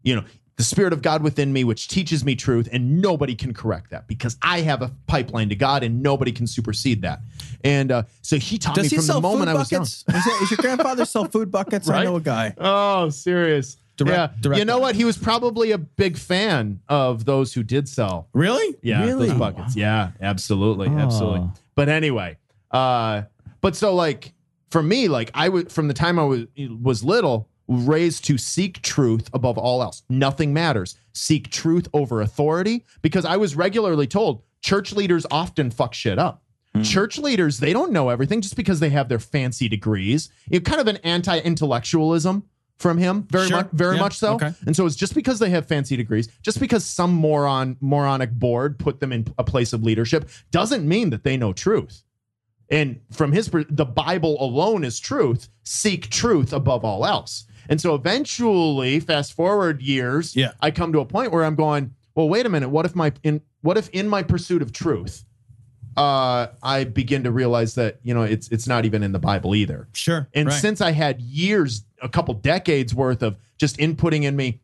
the Spirit of God within me, which teaches me truth, and nobody can correct that because I have a pipeline to God, and nobody can supersede that. And so he taught me from the moment I was young. Is your grandfather sell food buckets? Right? I know a guy. Oh, serious. Direct you know what? He was probably a big fan of those who did sell. Really? Yeah, really? Those buckets. Yeah, absolutely. Absolutely. But anyway, but so like for me, like I would, from the time I was little, raised to seek truth above all else. Nothing matters. Seek truth over authority, because I was regularly told church leaders often fuck shit up. Church leaders, they don't know everything just because they have their fancy degrees. Kind of an anti-intellectualism from him, very much so. Okay. And so it's just because they have fancy degrees, just because some moronic board put them in a place of leadership, doesn't mean that they know truth. And from the Bible alone is truth. Seek truth above all else. And so eventually, fast forward years, I come to a point where I'm going, well, wait a minute. What if in my pursuit of truth, I begin to realize that, it's not even in the Bible either. Sure. And since I had years, a couple decades worth of just inputting in me,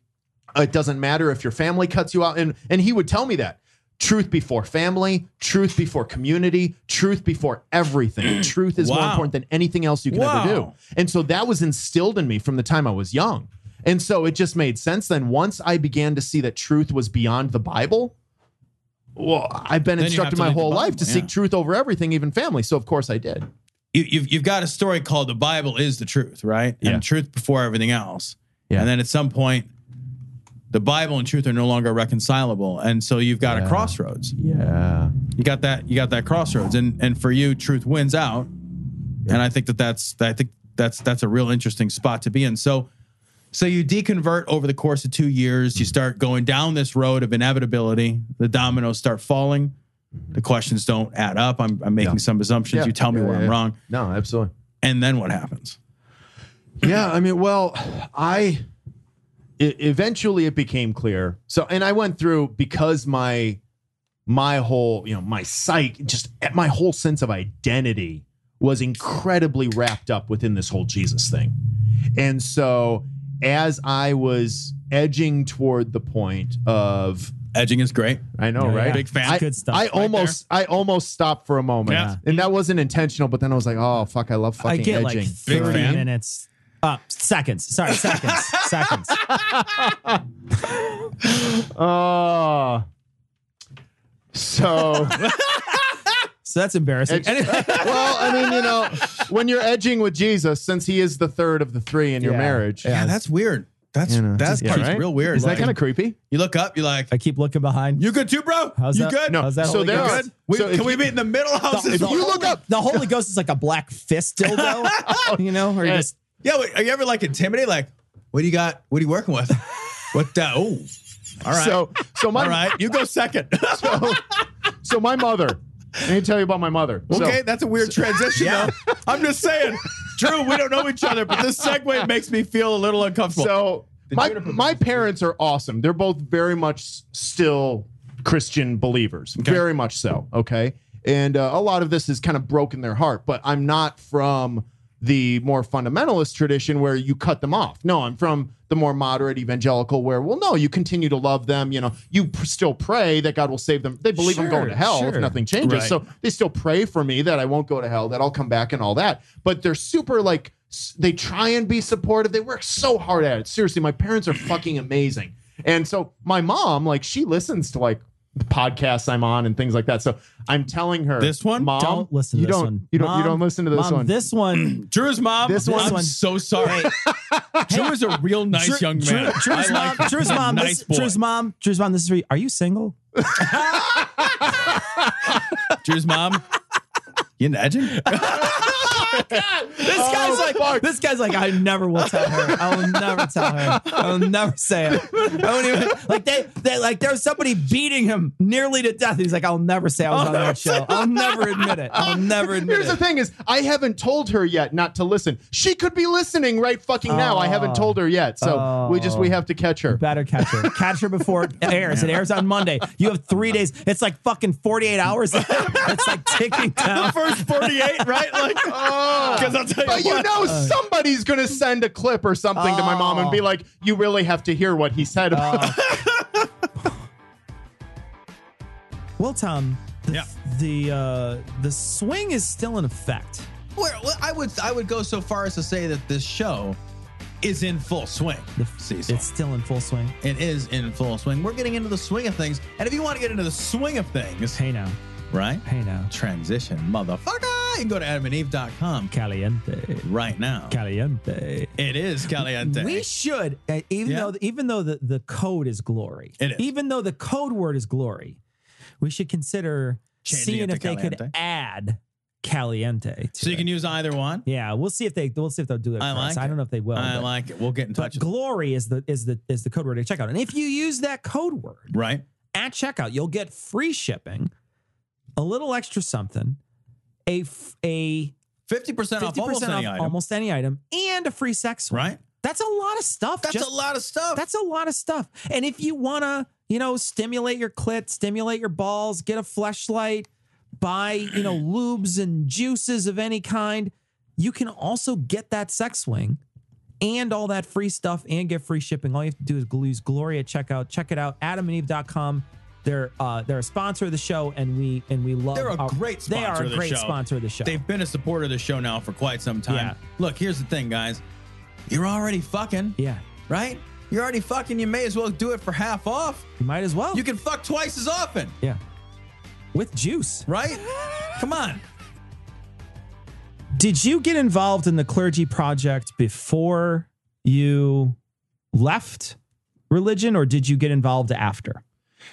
it doesn't matter if your family cuts you out. And he would tell me that. Truth before family, truth before community, truth before everything. Truth is more important than anything else you can ever do. And so that was instilled in me from the time I was young. And so it just made sense then once I began to see that truth was beyond the Bible. Well, I've been instructed my whole life to seek truth over everything, even family. So of course I did. You've got a story called The Bible is the Truth, right? Yeah. And truth before everything else. Yeah. And then at some point, the Bible and truth are no longer reconcilable. And so you've got a crossroads. Yeah. You got that crossroads. And for you, truth wins out. Yeah. And I think that's a real interesting spot to be in. So you deconvert over the course of 2 years. You start going down this road of inevitability. The dominoes start falling. The questions don't add up. I'm making some assumptions. Yeah. You tell me where I'm wrong. No, absolutely. And then what happens? Yeah, I mean, well, eventually it became clear. So, and I went through, because my whole, my psyche, just my whole sense of identity was incredibly wrapped up within this whole Jesus thing. And so as I was edging toward the point of, edging is great. I know, right? Big fan. Good stuff. I almost stopped for a moment. Yeah. And that wasn't intentional, but then I was like, oh, fuck, I love fucking edging. I get like 30 minutes. Seconds. Sorry, seconds. Seconds. So that's embarrassing. Well, I mean, when you're edging with Jesus, since he is the third of the three in your marriage. Yeah, that's weird. That's part's real weird. Is that kind of creepy? You look up, you're like, I keep looking behind. You good too, bro? How's you that? good? No. How's that? So Holy there Ghost? are. Can we meet in the middle? If you look up, the Holy Ghost is like a black fist dildo, or just. Yeah, are you ever like intimidated? Like, what do you got? What are you working with? What? Oh, all right. So my all right, you go second. so my mother. Let me tell you about my mother. Okay, that's a weird transition. Though. I'm just saying, Drew, we don't know each other, but this segue makes me feel a little uncomfortable. So my parents are awesome. They're both very much still Christian believers, very much so. Okay, and a lot of this has kind of broken their heart. But I'm not from the more fundamentalist tradition where you cut them off. No, I'm from the more moderate evangelical where, well, no, you continue to love them. You know, you still pray that God will save them. They believe I'm going to hell if nothing changes. Right. So they still pray for me that I won't go to hell, that I'll come back and all that. But they're super like, they try and be supportive. They work so hard at it. Seriously, my parents are fucking amazing. And so my mom, like, she listens to like the podcasts I'm on and things like that. So I'm telling her, This one? Mom, Don't listen to you this don't, one. You don't, Mom, you don't listen to this Mom, one. This one. Drew's mom. This one- I'm so sorry. Drew is a real nice young man. Drew's mom. Drew's mom. Nice boy. Drew's mom. Drew's mom. This is for you. Are you single? Drew's mom. You imagine? This guy's like, I never will tell her. I will never tell her. I will never say it. I won't even, like they like there was somebody beating him nearly to death. He's like, I'll never say I was on that show. I'll never admit it. I'll never admit Here's it. the thing is, I haven't told her yet not to listen. She could be listening right fucking now. I haven't told her yet. So we have to catch her. Better catch her. Catch her before it airs. It airs on Monday. You have 3 days. It's like fucking 48 hours. It's like ticking down. First 48, right? Like, because I'll tell But you you what. know, somebody's going to send a clip or something to my mom and be like, you really have to hear what he said. Well, Tom, the swing is still in effect. Well, I would go so far as to say that this show is in full swing. Cecil. It's still in full swing. It is in full swing. We're getting into the swing of things. And if you want to get into the swing of things, Hey now. right? Hey now. Transition, motherfucker. You can go to adamandeve.com Caliente. right now. Caliente. It is caliente. We should, even though the code is glory, It is. even though the code word is glory, we should consider Changing seeing it to if they could caliente. add caliente. So you can use either one. Yeah, we'll see if they'll do it. I for us. like I don't know if they will. I but- like it. We'll get in But touch. glory is the code word to check out. And if you use that code word Right. at checkout, you'll get free shipping, a little extra something, a 50% off 50% almost off any item. almost any item, and a free sex swing. Right. That's a lot of stuff. That's a lot of stuff. That's a lot of stuff. And if you want to, stimulate your clit, stimulate your balls, get a fleshlight, buy, lubes and juices of any kind, you can also get that sex swing and all that free stuff and get free shipping. All you have to do is use Glory at checkout. Check it out, adamandeve.com. They're a sponsor of the show, and we love. They're a great sponsor. They are of a the great show. sponsor of the show. They've been a supporter of the show now for quite some time. Yeah. Look, here's the thing, guys. You're already fucking. Yeah, Right? You're already fucking. You may as well do it for half off. you might as well. You can fuck twice as often. Yeah, with juice. Right? Come on. Did you get involved in the clergy project before you left religion, or did you get involved after?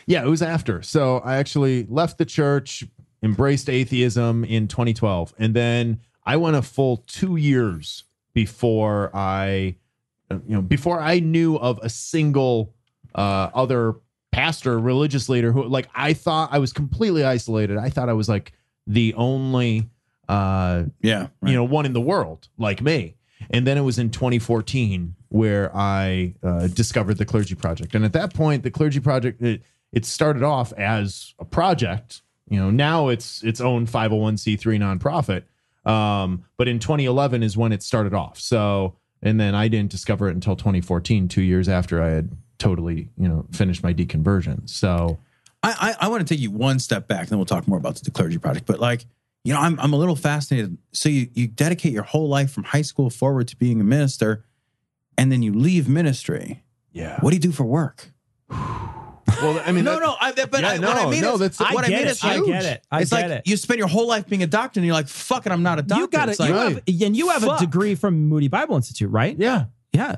Yeah, it was after. So I actually left the church, embraced atheism in 2012. And then I went a full 2 years before I knew of a single other pastor, religious leader who, like, I thought I was completely isolated. I thought I was like the only, one in the world like me. And then it was in 2014 where I discovered the Clergy Project. And at that point, the Clergy Project, it started off as a project. Now it's its own 501c3 nonprofit. But in 2011 is when it started off. So, and then I didn't discover it until 2014, 2 years after I had totally, finished my deconversion. So I want to take you one step back, and then we'll talk more about the Clergy Project. But I'm a little fascinated. So you dedicate your whole life from high school forward to being a minister, and then you leave ministry. yeah. What do you do for work? Well, I mean, What I mean is, I what I get mean it. is I huge. get it. I It's get like it. you spend your whole life being a doctor, and you're like, "Fuck it, I'm not a doctor." You got it. It's like, You have a degree from Moody Bible Institute, right? yeah. Yeah.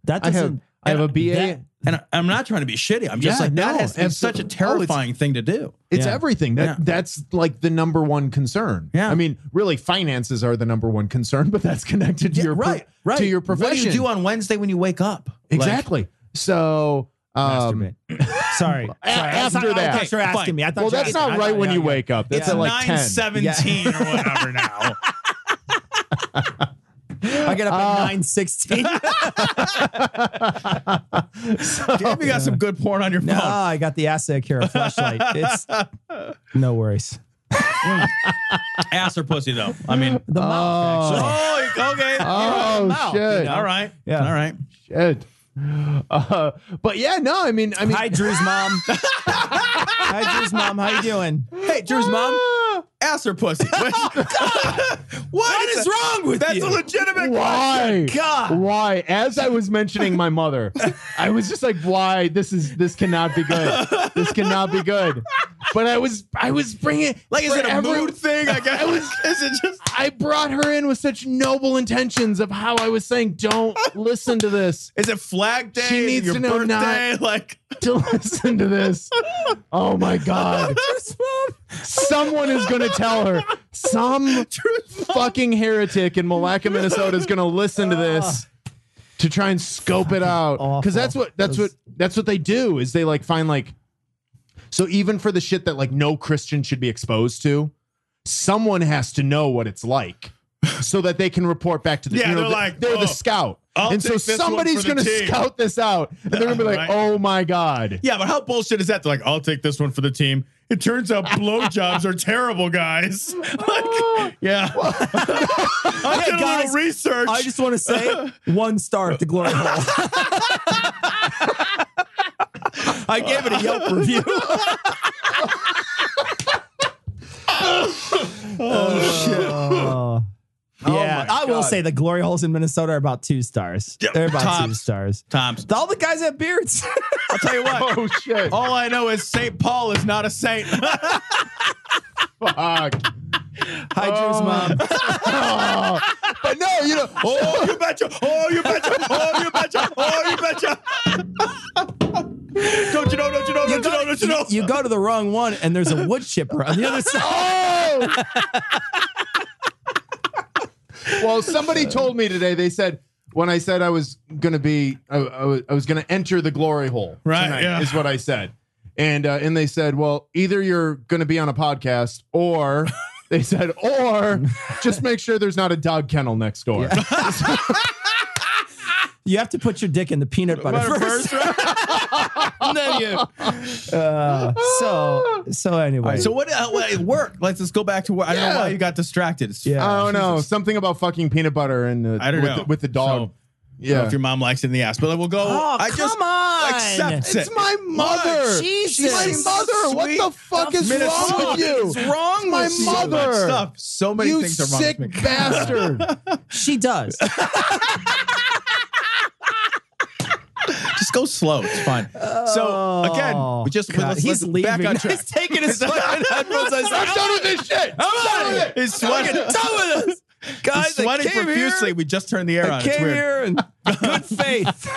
That doesn't. I have a BA. and I'm not trying to be shitty. I'm just Yeah, like, that no, has been such a absolutely. terrifying thing to do. It's Yeah. everything. That's like the number one concern. Yeah. I mean, really, finances are the number one concern, but that's connected to to your profession. What do you do on Wednesday when you wake up? Exactly. So, Masturbate. Sorry. after I that. thought you were asking me. I thought well, you were that's asking- not I right thought- when yeah, you yeah. wake up. That's It's at like 10. 9:17 or whatever now. I get up at 9:16. Damn, you got some good porn on your phone. No, I got the Assay Cure flashlight. It's no worries. Ass or pussy, though. I mean, The mouth, actually. oh, okay. Oh, mouth, shit. you know? All right. Yeah. All right. Shit. But yeah, no, I mean, Hi, Drew's mom. Hi, Drew's mom. How you doing? Hey, Drew's mom. Ass or pussy? What is wrong with That's you? a legitimate why? God. Why? As I was mentioning my mother, I was just like, why? This cannot be good. This cannot be good. But I was bringing Like, is it a mood thing? I guess. Is it just? I brought her in with such noble intentions of how I was saying, don't listen to this. Is it Flag Day? She needs your to know birthday? not- Like, To listen to this. Oh my God. Someone is going to tell her. Some fucking heretic in Malacca, Minnesota is going to listen to this to try and scope it out. Because that's what they do is they like find like, so even for the shit that like no Christian should be exposed to, someone has to know what it's like so that they can report back to the, Yeah, you know, they're like, they're oh, the scout. I'll And so take this one somebody's for the going to team. scout this out. And they're going to be like, Right. oh my God. yeah, but how bullshit is that? They're like, I'll take this one for the team. It turns out blowjobs are terrible, guys. Like, yeah. I did a guys, little research. I just want to say 1 star at the Glory Hole. I gave it a Yelp review. Yeah, I will say the Glory Holes in Minnesota are about 2 stars. Yep. They're about Tops. 2 stars. Tops. All the guys have beards. I'll tell you what. Oh shit. All I know is St. Paul is not a saint. Fuck. Hi, Drew's mom. But no, you know. Oh, you betcha. Oh, you betcha. Oh, you betcha. Oh, you betcha. Don't you know? Don't you know? Don't you know? Don't you know? You go to the wrong one, and there's a wood chipper on the other side. Well, somebody told me today, they said, when I said I was going to be, I was going to enter the glory hole. Right, tonight, yeah. is what I said. And they said, well, either you're going to be on a podcast or they said, or just make sure there's not a dog kennel next door. Yeah. You have to put your dick in the peanut butter first. Right? And then you. So anyway. So what work? Let's go back to work. I don't know why you got distracted. Yeah. I don't know. Something about fucking peanut butter and I don't know. with the dog. So, I don't know yeah. if your mom likes it in the ass, but we'll go. Oh, I just come on. accept It's it. my mother. Jesus. My mother. What the fuck is wrong with you? What's wrong My with you? mother. So much stuff. So many You things are wrong sick with me. bastard. She does. Just go slow. It's fine. So again, we just God, he's leaving. back on track. He's taking his fucking headphones. I'm done with this shit. I'm done with it. He's sweating. I'm done with this. Guys, He's sweating I came profusely. Here, We just turned the air I on. It's came weird. here in good faith.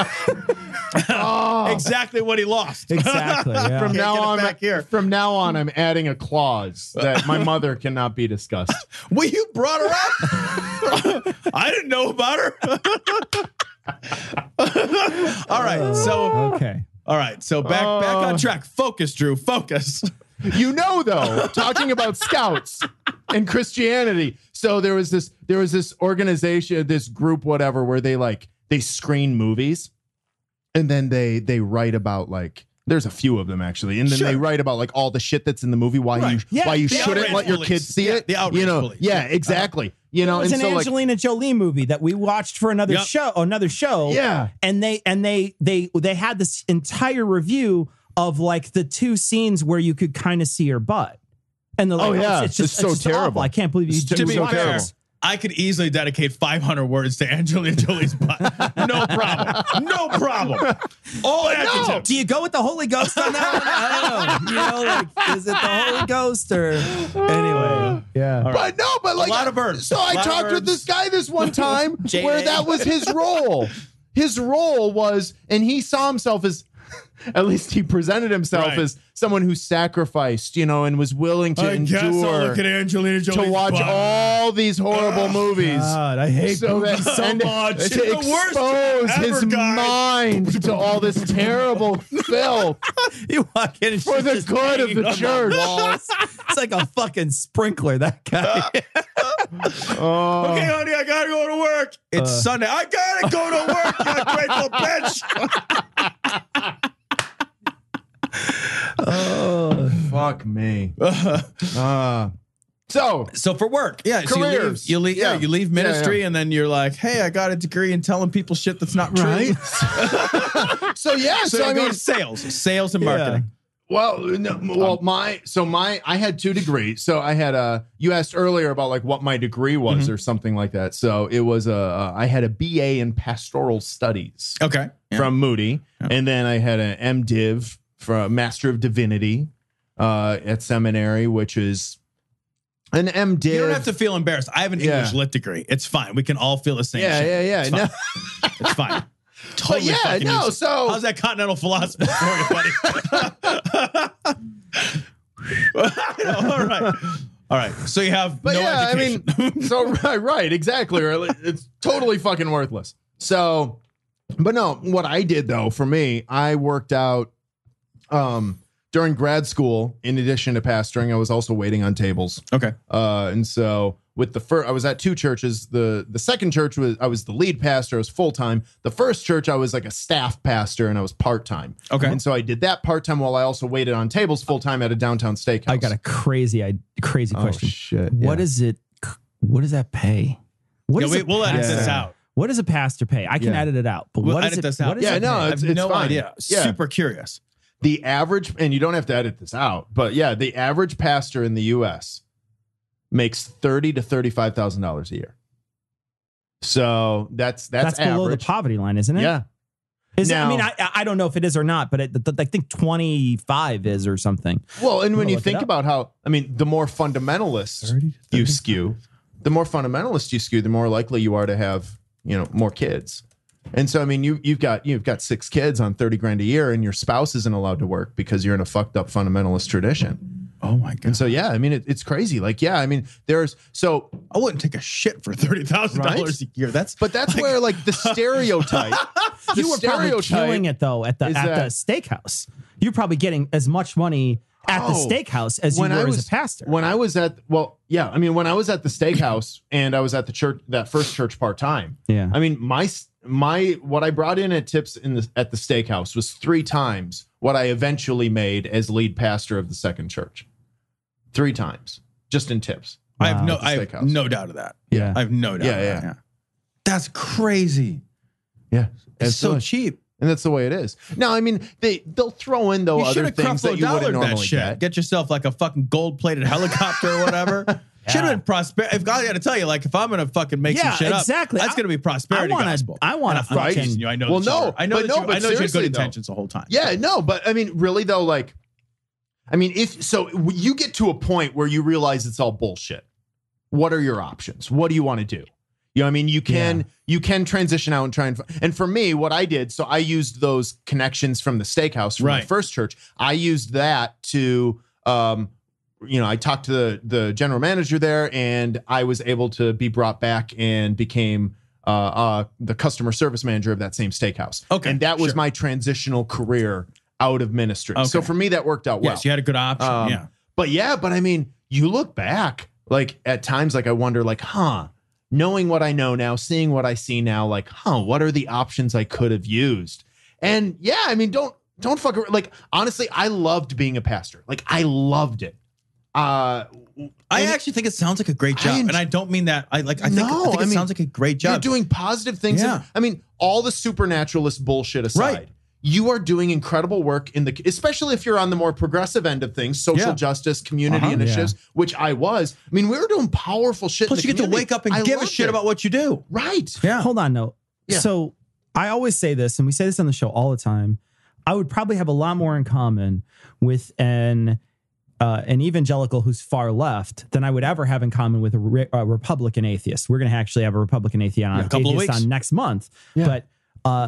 Exactly what he lost. Exactly. Yeah. From Can't now get it on, back here. From now on, I'm adding a clause that my mother cannot be discussed. Well, you brought her up. I didn't know about her. All right. So Okay. all right. So back on track. Focus, Drew. Focus. You know, though, talking about scouts and Christianity. So there was this organization, this group, whatever, where they screen movies, and then they write about like. There's a few of them actually, and then they write about like all the shit that's in the movie, why you The shouldn't outrage let your police. kids see Yeah, it. the outrage police. Yeah, exactly. You know, It was and an so like Angelina Jolie movie that we watched for another show. Yeah. And they had this entire review of like the 2 scenes where you could kind of see her butt. And they're like, Oh, yeah. it's just It's so just terrible. awful. I can't believe you It's did To be so watch fair, this. I could easily dedicate 500 words to Angelina Jolie's butt. No problem. No problem. All adjectives. Do you go with the Holy Ghost on that one? I don't know. You know, like, is it the Holy Ghost or anyway? Yeah. But no, but like A lot of verbs. So I A lot of talked with verbs. this guy this one time J.A. where that was his role. His role was, and he saw himself as, at least he presented himself Right. as someone who sacrificed, you know, and was willing to I guess I'll endure look at Angelina Jolie's to watch butt. all these horrible movies. God, I hate So that movies so and much. It's to the worst expose ever, his guys. mind to all this terrible filth You walk in and for she's the just good of banging the on church. walls. It's like a fucking sprinkler, that guy. Okay, honey, I gotta go to work. It's Sunday. I gotta go to work, you grateful bitch. Fuck me. So for work, careers. So you leave ministry, and then you're like, hey, I got a degree in telling people shit that's not true. Right. so I mean, sales and marketing. I had 2 degrees. So I had you asked earlier about like what my degree was or something like that. So it was I had a BA in pastoral studies. Okay. From Moody, and then I had an MDiv from Master of Divinity at seminary, which is an MDiv. You don't have to feel embarrassed. I have an English lit degree. It's fine. We can all feel the same shit. Yeah. It's fine. It's fine. Totally fucking useless. So how's that continental philosophy for you, buddy? All right. So you have education. I mean, so right, exactly. It's totally fucking worthless. So, but no, what I did though, for me, I worked out during grad school. In addition to pastoring, I was also waiting on tables. Okay. And so with the first, I was at 2 churches. The second church I was the lead pastor. I was full time. The first church, I was like a staff pastor, and I was part time. Okay. And so I did that part time while I also waited on tables full time at a downtown steakhouse. I got a crazy question. Oh, shit. What is it? What does that pay? We'll edit this out. What does a pastor pay? I can edit it out, but We'll what edit is it? this out. What is Yeah, it no, pay? I have it's no fine. idea. Yeah. Super curious. The average, and you don't have to edit this out, but yeah, the average pastor in the U.S. makes $30,000 to $35,000 a year. So that's below the average. poverty line, isn't it? Yeah. I mean, I don't know if it is or not, but I think 25 is or something. Well, and when you look it think up. about how, I mean, the more fundamentalist you skew, the more likely you are to have, more kids. And so, I mean, you've got 6 kids on $30,000 a year, and your spouse isn't allowed to work because you're in a fucked up fundamentalist tradition. Oh my God. And so, yeah, I mean, it's crazy. Like, yeah, I mean, I wouldn't take a shit for $30,000 a year. That's where like the stereotype. You were probably killing it though at the steakhouse. You're probably getting as much money at the steakhouse as you were as a pastor. When I was at the steakhouse and I was at the church, that first church part time. Yeah. I mean, what I brought in at tips at the steakhouse was 3 times what I eventually made as lead pastor of the second church. 3 times just in tips. I have no doubt of that. Yeah. I have no doubt. Yeah. That's crazy. Yeah. It's so cheap. And that's the way it is. Now, I mean, they'll throw in though other things that you wouldn't normally get. Get yourself like a fucking gold-plated helicopter or whatever. Should have been prosperity. If God got to tell you, like, if I'm gonna fucking make some shit up, that's gonna be prosperity gospel. I want to fucking. I know. I know that you had good intentions the whole time. Yeah, no, but I mean, really though, like, I mean, if you get to a point where you realize it's all bullshit. What are your options? What do you want to do? I mean, you can transition out and try and for me, what I did, so I used those connections from the steakhouse from my first church. I used that to, I talked to the general manager there, and I was able to be brought back and became the customer service manager of that same steakhouse. Okay, and that was my transitional career out of ministry. Okay. So for me, that worked out well. Yes, you had a good option. But I mean, you look back, like at times, like I wonder, like, knowing what I know now, seeing what I see now, like, what are the options I could have used? And yeah, I mean, don't fuck around. Like, honestly, I loved being a pastor. Like, I loved it. I actually think it sounds like a great job, and I don't mean that. I think it sounds like a great job. You're doing positive things. Yeah. I mean, all the supernaturalist bullshit aside, you are doing incredible work especially if you're on the more progressive end of things, social justice, community initiatives, which I was. I mean, we were doing powerful shit. Plus, you get to wake up and give a shit about what you do. Right. Yeah. Hold on, no. Yeah. So I always say this, and we say this on the show all the time. I would probably have a lot more in common with an evangelical who's far left than I would ever have in common with a Republican atheist. We're going to actually have a Republican atheist on next month. Yeah. But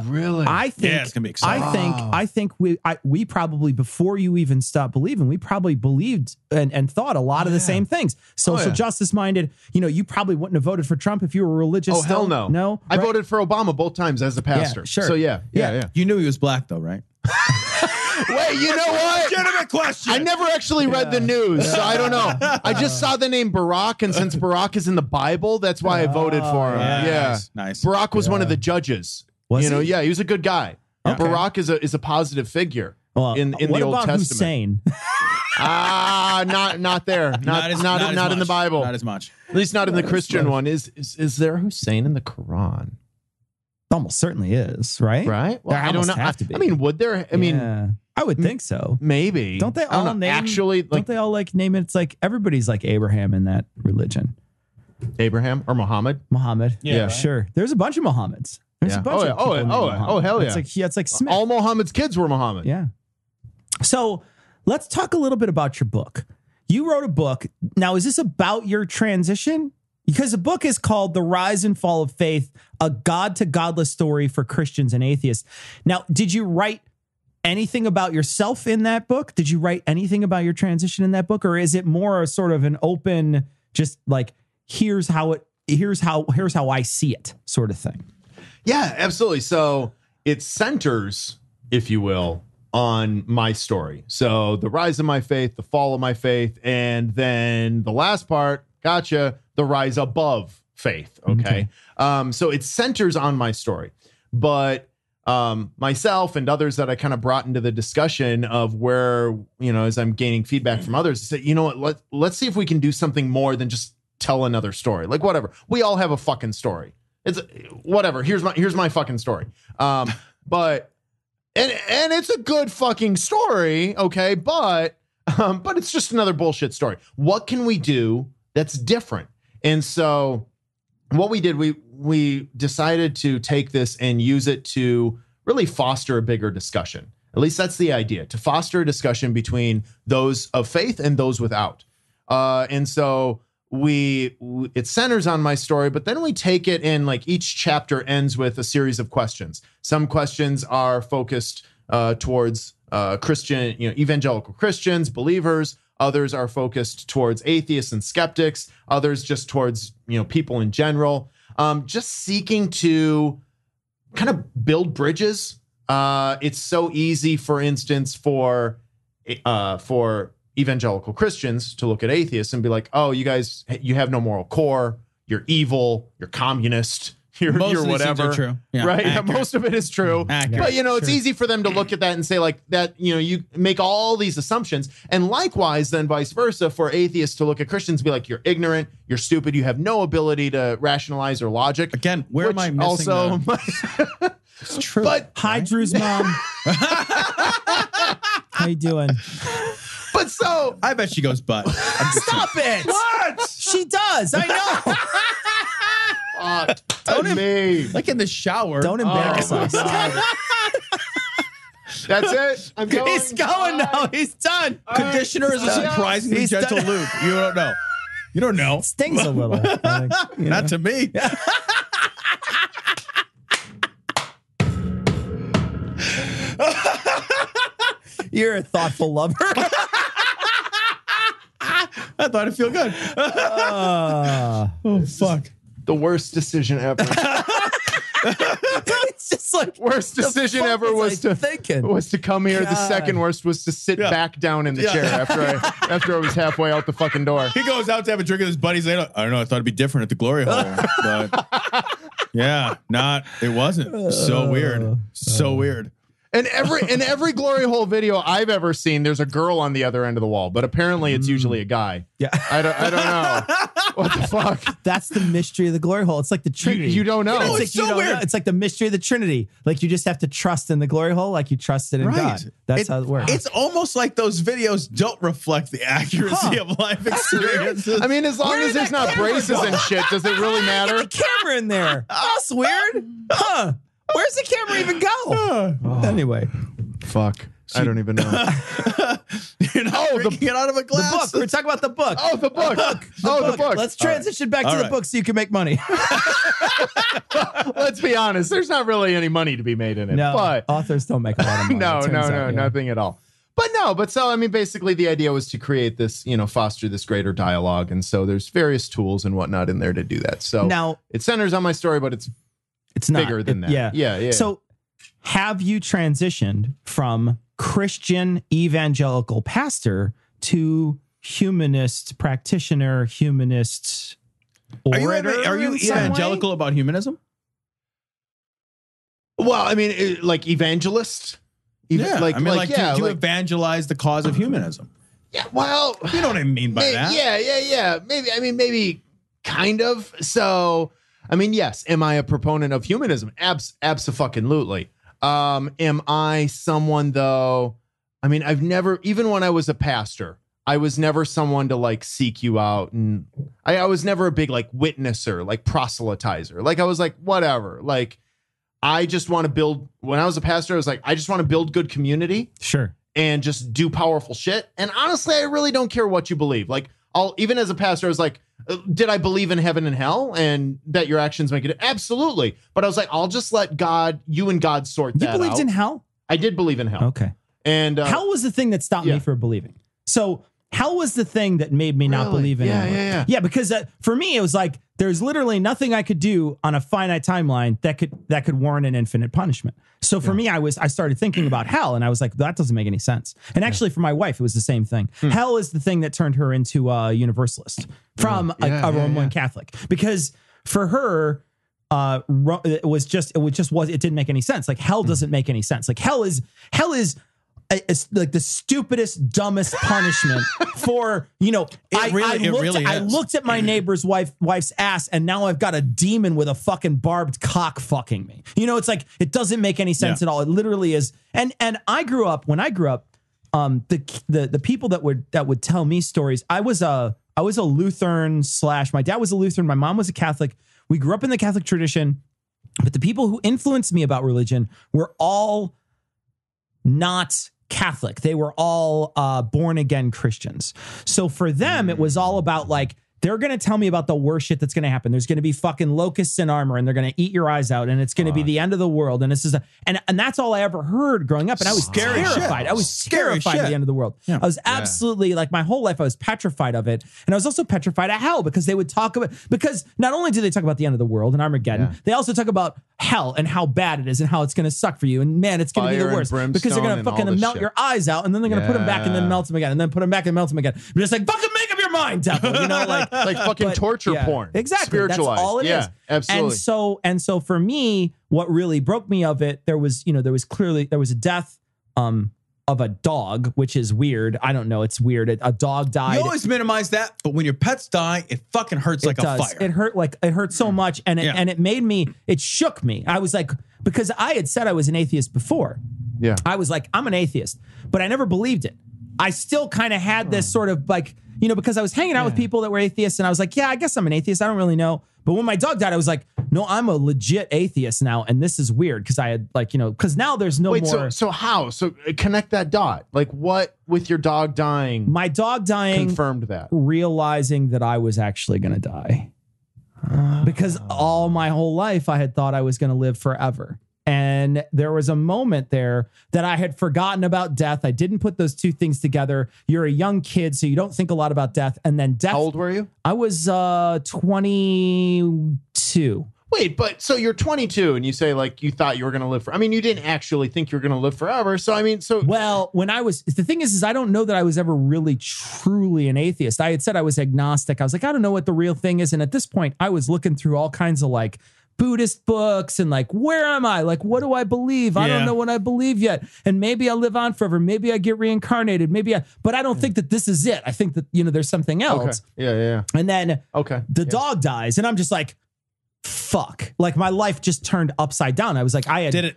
really, I think it's gonna be exciting. I think we probably, before you even stopped believing, we probably believed and thought a lot of the same things. Social justice minded. You probably wouldn't have voted for Trump if you were religious. Oh, hell no. No, I voted for Obama both times as a pastor. Yeah, sure. So yeah. You knew he was black though, right? Wait, you know what? Legitimate question. I never actually read the news, so I don't know. I just saw the name Barack, and since Barack is in the Bible, that's why I voted for him. Yeah. Nice. Barack was one of the judges. Was he? Yeah, he was a good guy. Okay. Barack is a positive figure in the Old Testament. Hussein? Not there. Not in the Bible. Not as much. At least not in the Christian one. Is there Hussein in the Quran? Almost certainly is, right? Right? Well, There I don't almost know. have to be. I mean, would there? I mean, I would think so. maybe. Don't they I don't all know. name? Actually, don't like they all like name it? It's like everybody's like Abraham in that religion. Abraham or Muhammad? Muhammad. Yeah, right. Sure. There's a bunch of Muhammads. There's Yeah. a bunch of people named Muhammad. hell yeah. It's like Smith. All Muhammad's kids were Muhammad. Yeah. So let's talk a little bit about your book. You wrote a book. Now, is this about your transition? Because the book is called The Rise and Fall of Faith, a God to Godless story for Christians and atheists. Now, did you write anything about yourself in that book? Did you write anything about your transition in that book? Or is it more a sort of an open, just like, here's how I see it sort of thing? Yeah, absolutely. So it centers, if you will, on my story. So the rise of my faith, the fall of my faith, and then the last part, gotcha, the rise above faith. Okay. So it centers on my story. But myself and others that I kind of brought into the discussion of where, as I'm gaining feedback from others, I said, you know what, let's see if we can do something more than just tell another story. Like, whatever. We all have a fucking story. It's whatever. Here's my fucking story. But it's a good fucking story, okay? But it's just another bullshit story. What can we do that's different? And so what we did, we decided to take this and use it to really foster a bigger discussion. At least that's the idea, to foster a discussion between those of faith and those without. And so it centers on my story, but then we take it in, like, each chapter ends with a series of questions. Some questions are focused towards Christian, evangelical Christians, believers. Others are focused towards atheists and skeptics. Others just towards, people in general. Just seeking to kind of build bridges. It's so easy, for instance, for evangelical Christians to look at atheists and be like, oh, you guys, you have no moral core. You're evil. You're communist. You're whatever. True. Yeah, right? Yeah, accurate. most of it is true. Accurate. But, it's easy for them to look at that and say, like, that, you make all these assumptions. And likewise, then vice versa, for atheists to look at Christians and be like, you're ignorant, you're stupid, you have no ability to rationalize or logic. Again, where am I missing also It's true. But hi, Drew's mom. How you doing? But so I bet she goes butt. Stop it. What? She does. I know. don't me. Like in the shower. Don't embarrass us. That's it. I'm going. He's going now. He's done. Conditioner is a surprisingly He's gentle done. lube. You don't know. You don't know. Stings a little. Not to me. You're a thoughtful lover. I thought it'd feel good. Oh, fuck. The worst decision ever. It's just like Worst decision ever was to come here. God. The second worst was to sit back down in the chair after I was halfway out the fucking door. He goes out to have a drink with his buddies later. I don't know. I thought it'd be different at the glory hole. But yeah, it wasn't. So weird. So weird. And every glory hole video I've ever seen, there's a girl on the other end of the wall, but apparently it's usually a guy. Yeah. I don't know. What the fuck? That's the mystery of the glory hole. It's like the Trinity. You don't know. It's, it's like, so weird. It's like the mystery of the Trinity. Like, you just have to trust in the glory hole like you trusted in God. That's how it works. It's almost like those videos don't reflect the accuracy of life experiences. I mean, as long as there's not braces and shit, does it really matter? Get the camera in there. That's weird. Huh. Where's the camera even go? Anyway. Fuck. I don't even know. You're not drinking it out of a glass. The book. We're talking about the book. Oh, the book. The book. Let's transition back to the book so you can make money. Let's be honest. There's not really any money to be made in it. No, but authors don't make a lot of money. no, it turns out, yeah. nothing at all. But so, I mean, basically the idea was to create this, foster this greater dialogue. And so there's various tools and whatnot in there to do that. So now it centers on my story, but it's not bigger than that. Yeah. So have you transitioned from Christian evangelical pastor to humanist practitioner, humanist orator? Are you evangelical about humanism? Well, I mean, like evangelist. Do you evangelize the cause of humanism? Yeah, well, You know what I mean by that? Yeah. Maybe kind of. So, I mean, yes. Am I a proponent of humanism? Abso-fucking-lutely. Am I someone, though? I mean, I've never, even when I was a pastor, I was never someone to like seek you out. And I was never a big like witnesser, like proselytizer. Like I was like, whatever. Like I just want to build, when I was a pastor, I was like, I just want to build good community. Sure. And just do powerful shit. And honestly, I really don't care what you believe. Like even as a pastor, I was like, did I believe in heaven and hell and that your actions make it? Absolutely. But I was like, I'll just let you and God sort that out. You believed in hell? I did believe in hell. Okay. And hell was the thing that stopped me from believing. So hell was the thing that made me not believe in it. Yeah, because for me, it was like, there's literally nothing I could do on a finite timeline that could warrant an infinite punishment. So for me, I started thinking about hell, and I was like, that doesn't make any sense. And actually, for my wife, it was the same thing. Hell is the thing that turned her into a universalist from a Roman Catholic, because for her, it didn't make any sense. Like hell doesn't make any sense. Like hell is it's like the stupidest, dumbest punishment for, I looked at my neighbor's wife's ass, and now I've got a demon with a fucking barbed cock fucking me. It's like, it doesn't make any sense at all. It literally is. And when I grew up, the people that would tell me stories, I was a Lutheran / my dad was a Lutheran. My mom was a Catholic. We grew up in the Catholic tradition, but the people who influenced me about religion were all not Catholic. They were all born again Christians. So for them, it was all about like, they're going to tell me about the worst shit that's going to happen. There's going to be fucking locusts in armor, and they're going to eat your eyes out, and it's going to be the end of the world. And this is and that's all I ever heard growing up. And I was terrified. I was terrified of the end of the world. Yeah. I was absolutely like, my whole life I was petrified of it. And I was also petrified of hell, because they would talk about, because not only do they talk about the end of the world and Armageddon, they also talk about hell and how bad it is and how it's going to suck for you. And man, it's going to be the worst, because they're going to fucking melt your eyes out, and then they're going to put them back and then melt them again, and then put them back and melt them again. But just like, fucking make up your mind, devil. Like fucking torture porn. Exactly. Spiritualized. That's all it is. Absolutely. And so for me, what really broke me of it, there was a death of a dog, which is weird. I don't know. It's weird. A dog died. You always minimize that, but when your pets die, it fucking hurts like a fire. It hurt so much. And it shook me. I was like, because I had said I was an atheist before. Yeah. I was like, I'm an atheist, but I never believed it. I still kind of had this sort of like, because I was hanging out with people that were atheists, and I was like, yeah, I guess I'm an atheist. I don't really know. But when my dog died, I was like, no, I'm a legit atheist now. And this is weird, because I had like, because now there's no more. So how? So connect that dot. Like what with your dog dying? My dog dying confirmed that. Realizing that I was actually going to die. Because all my whole life I had thought I was going to live forever. And there was a moment there that I had forgotten about death. I didn't put those two things together. You're a young kid, so you don't think a lot about death. And then death. How old were you? I was 22. Wait, but so you're 22 and you say like you thought you were going to live you didn't actually think you were going to live forever. So, well, when the thing is I don't know that I was ever really truly an atheist. I had said I was agnostic. I was like, I don't know what the real thing is. And at this point I was looking through all kinds of like Buddhist books and like, where am I? Like, what do I believe? I don't know what I believe yet. And maybe I'll live on forever. Maybe I get reincarnated. But I don't think that this is it. I think that, there's something else. Okay. Yeah. And then the dog dies, and I'm just like, fuck. Like my life just turned upside down. I was like, Did it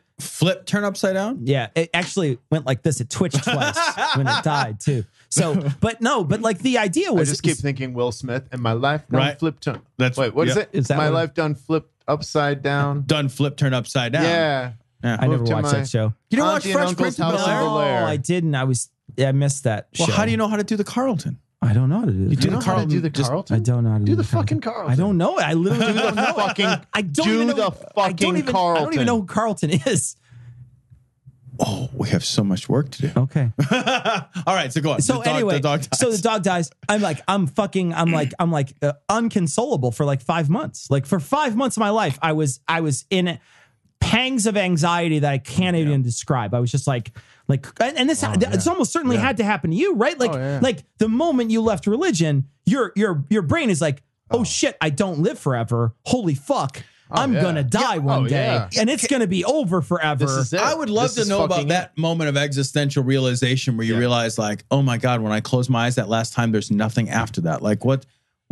turn upside down? Yeah. It actually went like this. It twitched twice when it died too. So, but like the idea was, I just keep thinking Will Smith, and my life done flipped. What is it? Is that my life done flipped upside down? Done flip, turn upside down. Yeah. I never watched that show. You don't watch Fresh Prince of Bel-Air? No, I didn't. I missed that show. Well, how do you know how to do the Carlton? I don't know how to do. You know how to do the Carlton? I don't know how to do the fucking Carlton. I don't know it. I literally do the fucking. I don't even know. I don't even know who Carlton is. Oh, we have so much work to do. Okay. All right, so go on. So the dog dies. I'm unconsolable for like 5 months. Like for 5 months of my life, I was in pangs of anxiety that I can't even describe. I was just like, and this, it's almost certainly had to happen to you, right? Like, like the moment you left religion, your brain is like, oh shit, I don't live forever. Holy fuck. I'm gonna die one day, and it's gonna be over forever. This is it. I would love to know about that it. moment of existential realization where you realize, like, oh my God, when I closed my eyes that last time, there's nothing after that. Like, what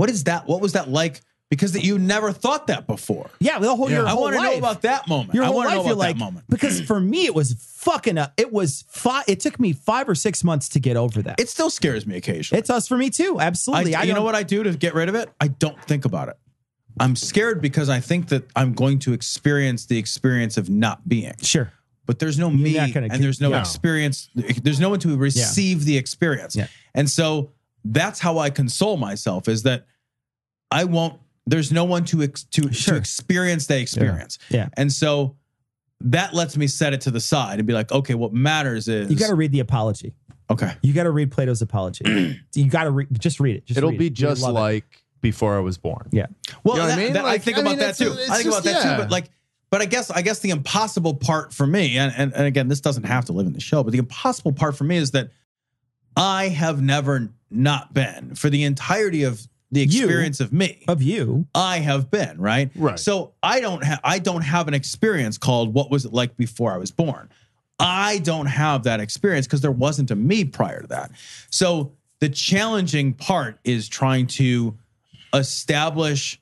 is that? What was that like? Because you never thought that before. Yeah, your whole I want to life. know about that moment. Your whole I want to know life, about you're that moment. Because for me, it was fucking up. It took me 5 or 6 months to get over that. It still scares me occasionally. It does for me too. Absolutely. You know what I do to get rid of it? I don't think about it. I'm scared because I think that I'm going to experience the experience of not being. Sure. But there's no me and there's no experience. There's no one to receive the experience. Yeah. And so that's how I console myself, is that there's no one to experience the experience. Yeah. And so that lets me set it to the side and be like, okay, what matters is you got to read the Apology. Okay. You got to read Plato's Apology. You got to just read it. It'll be just like Before I Was Born. Yeah. Well, you know what I mean? I think about that too. I think about that too. But I guess the impossible part for me, and again, this doesn't have to live in the show, but the impossible part for me is that I have never not been, for the entirety of the experience of me. Of you. I have been, right? Right. So I don't have an experience called what was it like before I was born. I don't have that experience because there wasn't a me prior to that. So the challenging part is trying to establish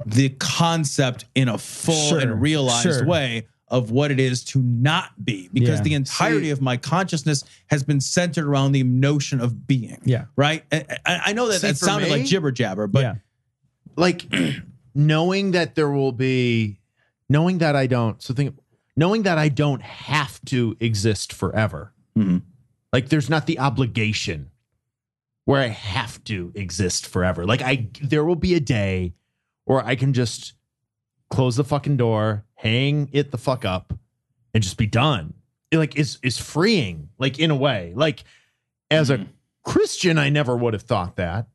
the concept in a full and realized way of what it is to not be, because the entirety of my consciousness has been centered around the notion of being. Yeah. Right. I know that that sounded like jibber jabber, but like knowing that there will be, knowing that I don't have to exist forever. Mm-hmm. Like there's not the obligation where I have to exist forever. Like there will be a day where I can just close the fucking door, hang it the fuck up, and just be done. It like is freeing, like in a way. Like as a Christian, I never would have thought that.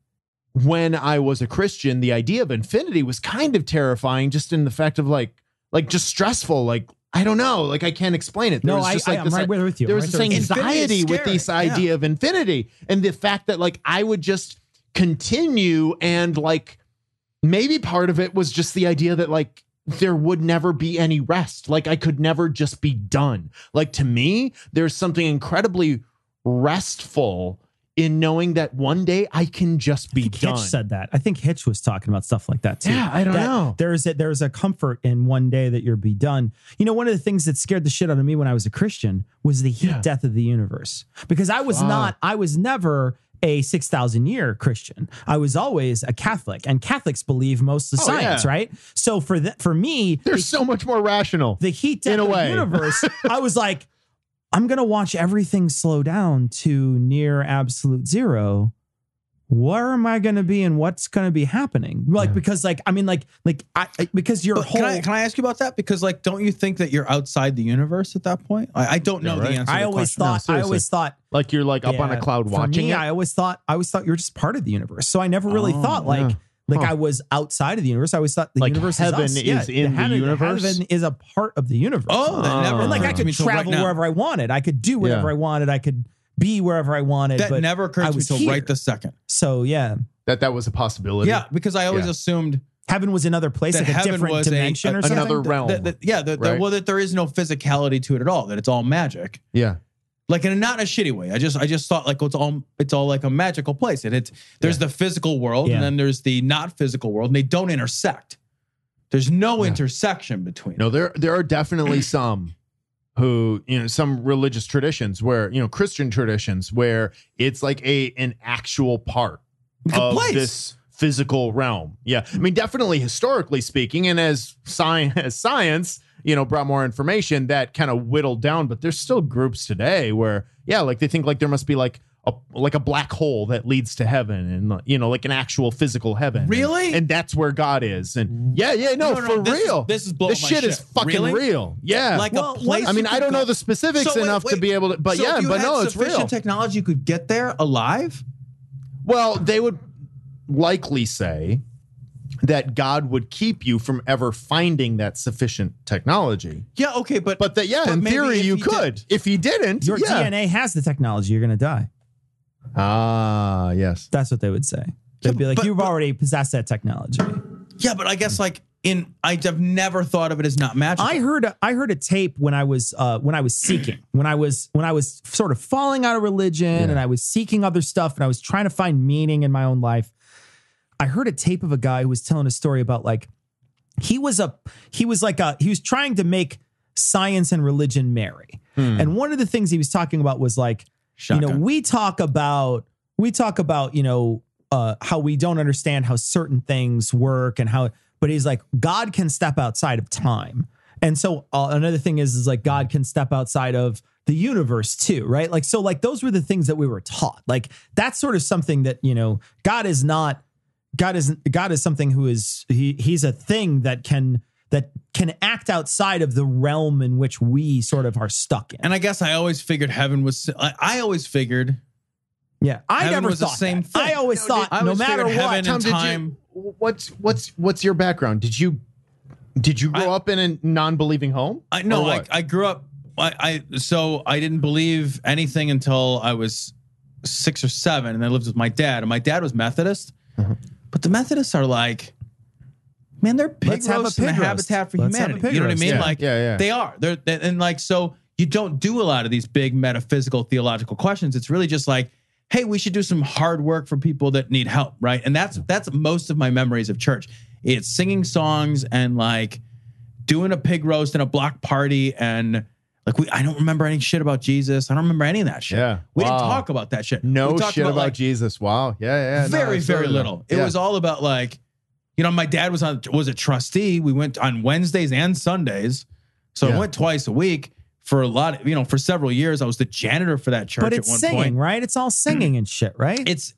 When I was a Christian, the idea of infinity was kind of terrifying, just in the fact of like just stressful. Like I don't know, like I can't explain it. I'm right with you. There was this anxiety with this idea of infinity, and the fact that like I would just continue, and like maybe part of it was just the idea that like there would never be any rest. Like I could never just be done. Like to me, there's something incredibly restful in knowing that one day I can just be done. Hitch said that. I think Hitch was talking about stuff like that too. Yeah, I don't know. There's a comfort in one day that you'll be done. You know, one of the things that scared the shit out of me when I was a Christian was the heat death of the universe. Because I was never a 6,000 year Christian. I was always a Catholic, and Catholics believe most of science, right? So for me, they're so much more rational. The heat death of the universe, I was like, I'm going to watch everything slow down to near absolute zero. Where am I going to be and what's going to be happening? Like, because like, I mean, because your whole... Can I ask you about that? Because like, don't you think that you're outside the universe at that point? I don't know the answer to the question. I always thought like you're like up on a cloud watching it. I always thought you're just part of the universe. So I never really thought like I was outside of the universe. I always thought the universe heaven is in the universe. Heaven is a part of the universe. And like I could travel wherever I wanted. I could do whatever I wanted. I could be wherever I wanted. That never occurred to me until right this second. So yeah, that was a possibility. Yeah, because I always assumed heaven was another place, like a different dimension or something. Another realm. That there is no physicality to it at all. That it's all magic. Yeah. Like not in a shitty way. I just thought like it's all like a magical place. And there's the physical world and then there's the not physical world, and they don't intersect. There's no intersection between. No, there are definitely some who, some religious traditions where, Christian traditions where it's like an actual part of this physical realm. Yeah. I mean, definitely historically speaking, and as science, brought more information, that kind of whittled down, but there's still groups today where, like they think like there must be like a black hole that leads to heaven, and like an actual physical heaven. Really? And that's where God is. And no, for real. This is blowing this shit is fucking real. Yeah. Like a place. I mean, I don't know the specifics enough to be able to, but it's real. Sufficient technology, you could get there alive? Well, they would likely say that God would keep you from ever finding that sufficient technology. Yeah, okay, but in theory you could. If he didn't, your DNA has the technology, you're going to die. Yes. That's what they would say. They'd be like, you've already possessed that technology. Yeah, but I guess like I've never thought of it as not magical. I heard a tape when I was seeking, when I was sort of falling out of religion and I was seeking other stuff and I was trying to find meaning in my own life. I heard a tape of a guy who was telling a story about like he was trying to make science and religion marry. And one of the things he was talking about was like, Shotgun. we talk about how we don't understand how certain things work and how. But he's like, God can step outside of time. And so another thing is like God can step outside of the universe too, right? Like, so like those were the things that we were taught. Like that's sort of something that, God is something who is, he's a thing that can act outside of the realm in which we sort of are stuck in. And I guess I always figured heaven was, I always figured. Yeah. I heaven never was thought the same that. thing. I always thought I no always matter figured what. heaven and time. What's your background? Did you grow up in a non-believing home? I grew up. So I didn't believe anything until I was 6 or 7, and I lived with my dad. And my dad was Methodist, but the Methodists are like, man, they're pig roast in the Habitat for Humanity. You know what I mean? They are. And like so. You don't do a lot of these big metaphysical, theological questions. It's really just like, hey, we should do some hard work for people that need help, right? And that's most of my memories of church. It's singing songs and like doing a pig roast and a block party and like I don't remember any shit about Jesus. I don't remember any of that shit. Yeah. We didn't talk about that shit. No shit about like, Jesus. Wow. Yeah. Very, very little. It was all about like, my dad was a trustee. We went on Wednesdays and Sundays. So I went twice a week. For a lot of, for several years, I was the janitor for that church. But it's at one singing, point. right? It's all singing and shit, right? It's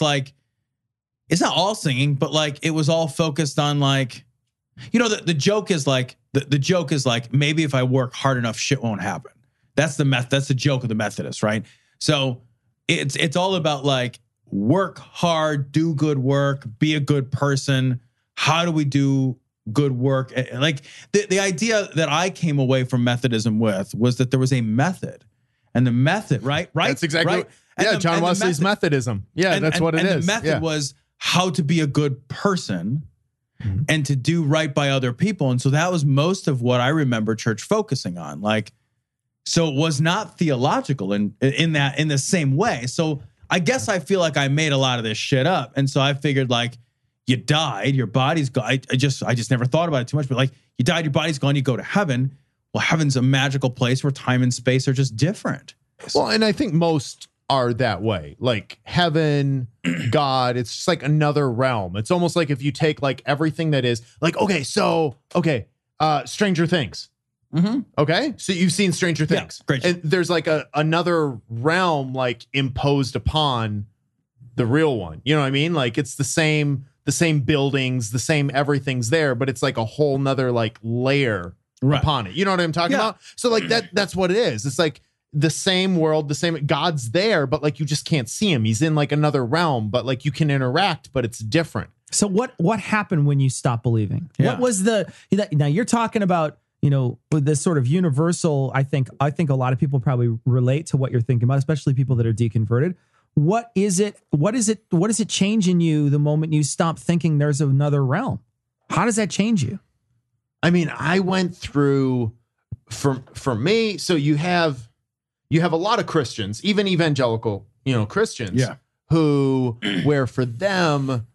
like, it's not all singing, but like, it was all focused on like, the joke is like, the joke is like, maybe if I work hard enough, shit won't happen. That's the joke of the Methodists, right? So it's all about like, work hard, do good work, be a good person. How do we do good work? Like the idea that I came away from Methodism with was that there was a method, and the method, right? That's exactly right. John Wesley's Methodism. Yeah, that's what it is. And the method was how to be a good person and to do right by other people. And so that was most of what I remember church focusing on. Like, so it was not theological in the same way. So I guess I feel like I made a lot of this shit up, and so I figured like, you died, your body's gone. I just never thought about it too much, but like you died, your body's gone, you go to heaven. Well, heaven's a magical place where time and space are just different. Well, and I think most are that way. Like heaven, God, it's just like another realm. It's almost like if you take like everything that is like, Stranger Things. Okay. So you've seen Stranger Things. Great. And there's like another realm like imposed upon the real one. You know what I mean? Like it's the same buildings, the same everything's there, but it's like a whole nother like layer upon it. You know what I'm talking about? So like that's what it is. It's like the same world, the same God's there, but like you just can't see him. He's in like another realm, but like you can interact, but it's different. So what happened when you stopped believing? Yeah. What was now you're talking about, this sort of universal, I think a lot of people probably relate to what you're thinking about, especially people that are deconverted. What is it change in you the moment you stop thinking there's another realm? How does that change you? I mean, I went through for me. So you have a lot of Christians, even evangelical, Christians, where for them,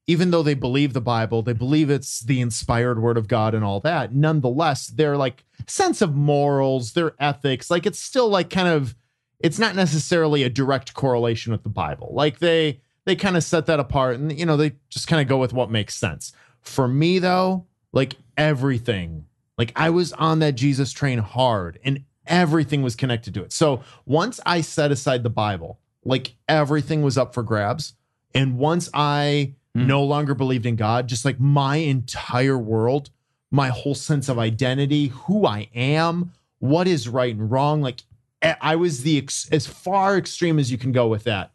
even though they believe the Bible, they believe it's the inspired word of God and all that. Nonetheless, their like sense of morals, their ethics, like it's still like kind of. It's not necessarily a direct correlation with the Bible. Like they kind of set that apart and, they just kind of go with what makes sense. For me, though, like everything, like I was on that Jesus train hard and everything was connected to it. So once I set aside the Bible, like everything was up for grabs. And once I no longer believed in God, just like my entire world, my whole sense of identity, who I am, what is right and wrong, like I was as far extreme as you can go with that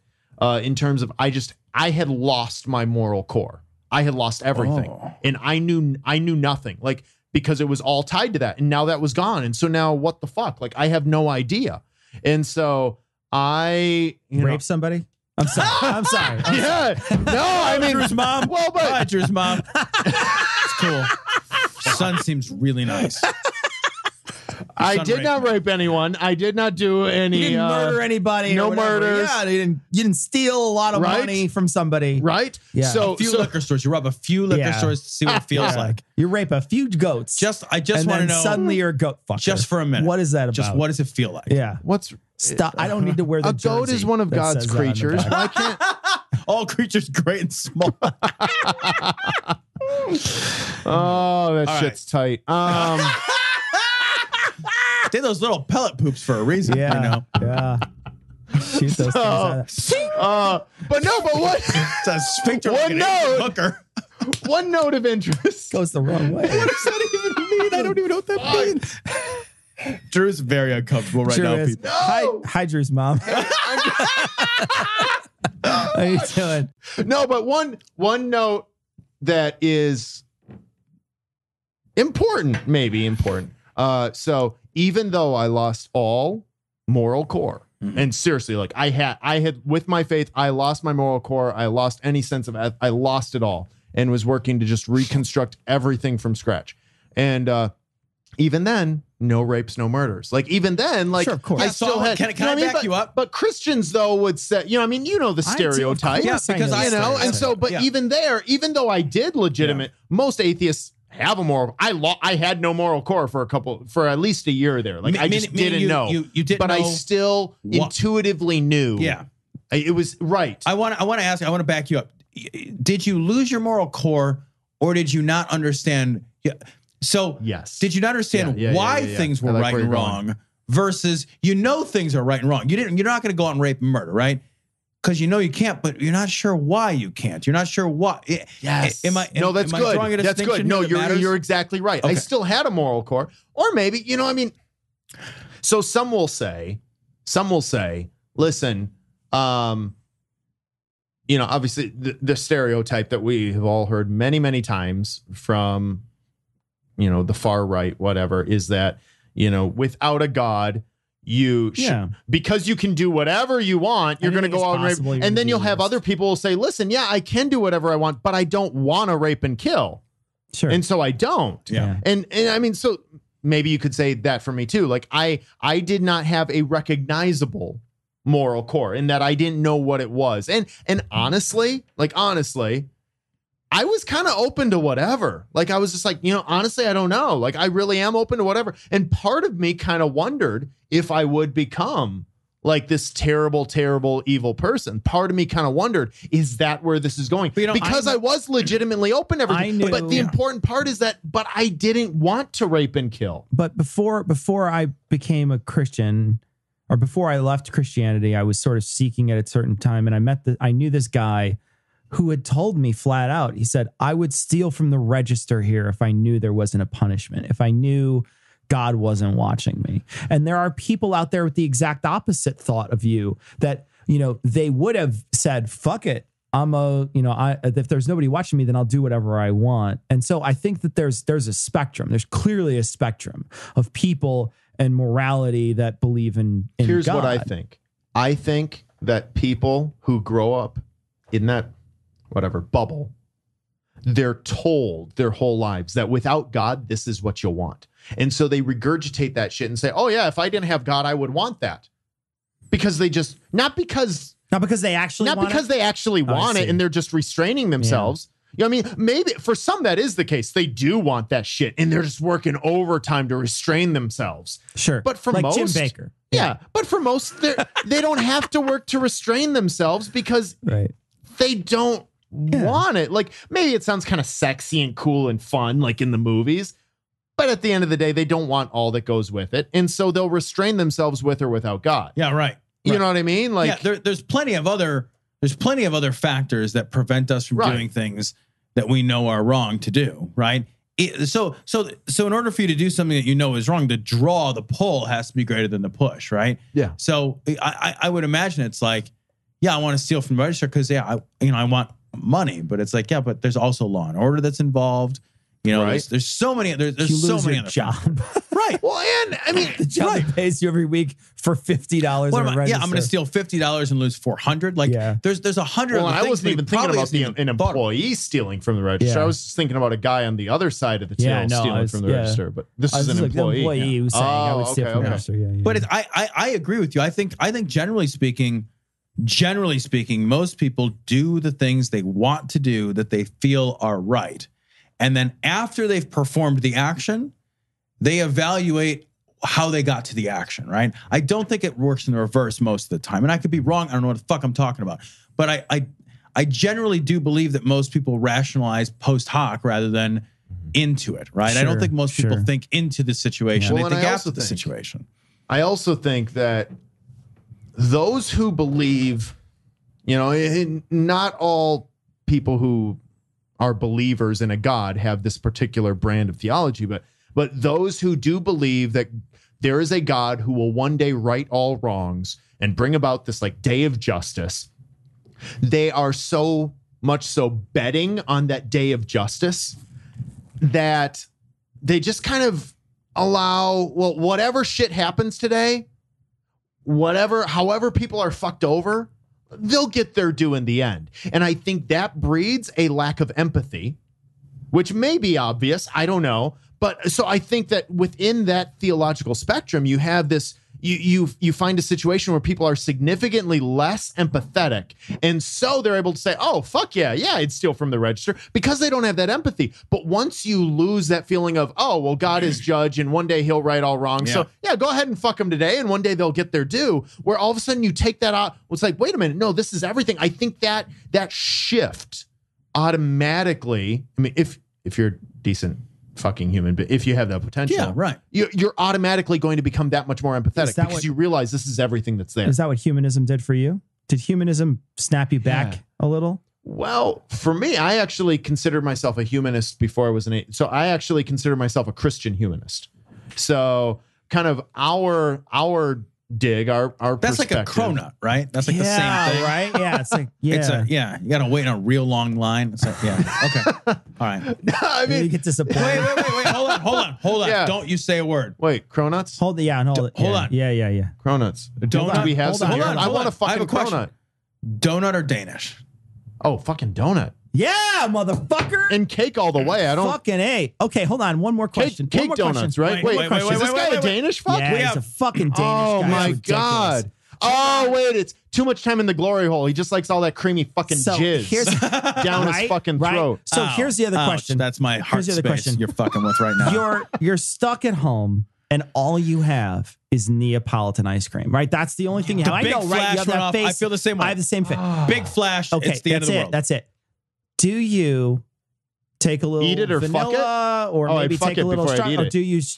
in terms of I had lost my moral core. I had lost everything and I knew nothing like because it was all tied to that. And now that was gone. And so now what the fuck? Like I have no idea. And so I rape somebody. I'm sorry. Yeah. No, I mean, Drew's mom. Well, but Hi, Drew's mom. It's cool. Son seems really nice. I did not rape anyone. I did not do any. You didn't murder anybody. No or whatever. murders. Yeah, you didn't steal a lot of money from somebody. Right. Yeah. So A few liquor stores. You rob a few liquor stores to see what it feels like. You rape a few goats. I just want to know. Suddenly you're a goat fucker. Just for a minute. What is that about? Just what does it feel like? Yeah. Stop. I don't need to wear the jersey. A goat is one of that God's says that on the creatures. back. Why can't? All creatures great and small. Oh, that All shit's tight. Did those little pellet poops for a reason. Yeah. You know? Yeah. Shoot those things out. But what? It's a sphincter One like an note. Asian hooker. One note of interest. Goes the wrong way. What does that even mean? I don't even know what that means. Drew's very uncomfortable right now, Is. people. Hi, Drew's mom. How you doing? No, but one note that is important, maybe important. So even though I lost all moral core, and seriously, like I had with my faith, I lost my moral core. I lost any sense of, I lost it all, and was working to just reconstruct everything from scratch. And even then, no rapes, no murders. Like even then, like sure, of course. I still had. Can I back you up? But Christians though would say, the stereotype, Yeah, because and so, but yeah. even there, even though I did legitimate, most atheists have a moral. I had no moral core for at least a year there. Like I just didn't know. You didn't but know I still intuitively knew. Yeah, it was right. I want to ask. I want to back you up. Did you lose your moral core, or did you not understand? Yeah. So yes. Did you not understand why things were right and wrong versus things are right and wrong? You're not going to go out and rape and murder, right? Because you can't, but you're not sure why you can't. You're not sure why. Yes. That's good. That's good. No, you're exactly right. Okay. I still had a moral core, or maybe So some will say, listen, obviously the stereotype that we have all heard many, many times from, the far right, whatever, is that, without a God, because you can do whatever you want, you're going to go out and rape. And then you'll have other people will say, listen, I can do whatever I want, but I don't want to rape and kill. Sure. And so I don't. Yeah. And I mean, so maybe you could say that for me too. Like I did not have a recognizable moral core in that I didn't know what it was. And honestly, I was kind of open to whatever. Like I was just like, honestly, I don't know. Like I really am open to whatever. And part of me kind of wondered if I would become like this terrible, terrible, evil person. Part of me kind of wondered, is that where this is going? Because I was legitimately open to everything. But the important part is that, but I didn't want to rape and kill. But before I became a Christian, or before I left Christianity, I was sort of seeking at a certain time, and I knew this guy who had told me flat out. He said, I would steal from the register here if I knew there wasn't a punishment, if I knew God wasn't watching me. And there are people out there with the exact opposite thought of you that, they would have said, fuck it. If there's nobody watching me, then I'll do whatever I want. And so I think that there's a spectrum. There's clearly a spectrum of people and morality that believe in Here's God. what I think. I think that people who grow up in that bubble, they're told their whole lives that without God, this is what you'll want. And so they regurgitate that shit and say, oh yeah, if I didn't have God, I would want that. Because they just, not because they actually want it and they're just restraining themselves. Yeah. Maybe for some that is the case. They do want that shit and they're just working overtime to restrain themselves. Sure. But for like most, Jim Baker. Yeah. But for most, they don't have to work to restrain themselves because they don't want it. Like maybe it sounds kind of sexy and cool and fun, like in the movies, but at the end of the day, they don't want all that goes with it. And so they'll restrain themselves with or without God. Yeah. Right. You know what I mean? Like there's plenty of other factors that prevent us from doing things that we know are wrong to do. Right. So in order for you to do something that is wrong, the draw, the pull has to be greater than the push. Right. Yeah. So I would imagine it's like, I want to steal from the register because I want money, but it's like, but there's also law and order that's involved. You know, Right. there's so many. There's You so lose many your other job. Right. Well, and I mean, The job that pays you every week for $50 What at am a I- register. I'm going to steal $50 and lose $400. Like, Yeah. there's 100. well, other I things, wasn't but he even thinking probably about hasn't even an thought of it. employee stealing from the register. Yeah. I was just thinking about a guy on the other side of the till Yeah, no, stealing from the register. But this I was is an just like the employee. who's saying I would steal okay, from the okay. register. Yeah, yeah. But I agree with you. I think generally speaking, most people do the things they want to do that they feel are right. And then after they've performed the action, they evaluate how they got to the action, right? I don't think it works in the reverse most of the time. And I could be wrong. I don't know what the fuck I'm talking about. But I generally do believe that most people rationalize post hoc rather than into it, right? I don't Sure, think most people sure. think into the situation. Yeah. Well, They and think I after also the think- situation. I also think that those who believe, you know, not all people who are believers in a God have this particular brand of theology, but those who do believe that there is a God who will one day right all wrongs and bring about this like day of justice, they are so much so betting on that day of justice that they just kind of allow, well, whatever shit happens today, however people are fucked over, they'll get their due in the end. And I think that breeds a lack of empathy, which may be obvious. I don't know. But so I think that within that theological spectrum, you have this, you find a situation where people are significantly less empathetic. And so they're able to say, oh, fuck yeah, I'd steal from the register, because they don't have that empathy. But once you lose that feeling of, oh, well, God is judge and one day he'll right all wrong. Yeah. So yeah, go ahead and fuck them today. And one day they'll get their due, where all of a sudden you take that out. It's like, wait a minute. No, this is everything. I think that shift automatically, I mean, if you're decent fucking human, but if you have that potential, Yeah, right. you're automatically going to become that much more empathetic, Is that because what- you realize this is everything that's there. Is that what humanism did for you? Did humanism snap you back a little? Well, for me, I actually considered myself a humanist before I was so I actually consider myself a Christian humanist. So kind of our dig, our That's like a perspective. cronut, right? That's like the same thing. right? Yeah, it's like, yeah. You got to wait on a real long line. It's like, okay. All right. I You mean, get disappointed. Wait. Hold on. Yeah. Don't you say a word. wait, cronuts? Hold it. Hold on. Yeah. Cronuts. Donut? Do we have Hold some on, here? hold on, I hold want on. a fucking I have a question. cronut. Donut or Danish? Oh, fucking donut. Yeah, motherfucker. And cake all the way. I don't. Fucking A. Okay, hold on. One more question. Cake One more donuts, question. right? Wait, wait, is this guy a Danish fuck? Yeah, We he's have- a fucking Danish Oh guy. my It's ridiculous. God. Oh, wait, it's too much time in the glory hole. He just likes all that creamy fucking So jizz here's down his fucking throat. So Ow, here's the other ouch. question. That's my heart Here's the other space question. you're fucking with right now. You're stuck at home and all you have is Neapolitan ice cream, right? That's the only thing you have. I big know, right? flash You have went that off. face. I feel the same way. I have the same face. Big flash. Okay, It's the end that's of the it. world. That's it. Do you take a little Eat it or fuck vanilla, or Oh, I'd maybe fuck take it a little before I'd eat or it.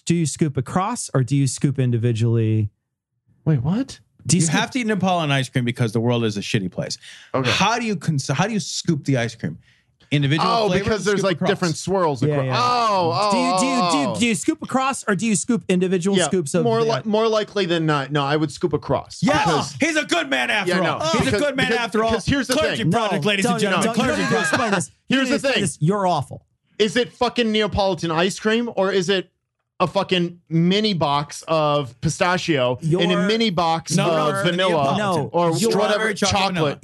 do you scoop across, or do you scoop individually? Wait, what? Do You scoop- have to eat Neapolitan ice cream because the world is a shitty place. Okay. How do you scoop the ice cream? Individual Oh, flavors, because there's scoop like across? different swirls. Yeah, across. yeah. Oh, do you scoop across, or do you scoop individual yeah, scoops of more likely than not. No, I would scoop across. Yeah, Because- he's a good man after Yeah, all. no, He's a because- good man because- after all. because here's the Clergy thing. project, ladies and gentlemen. You don't Clergy need to explain this. You Here's don't need the to explain thing. this. You're awful. Is it fucking Neapolitan ice cream, or is it a fucking mini box of pistachio and a mini box No, of vanilla No, or you're- whatever Strawberry chocolate chocolate?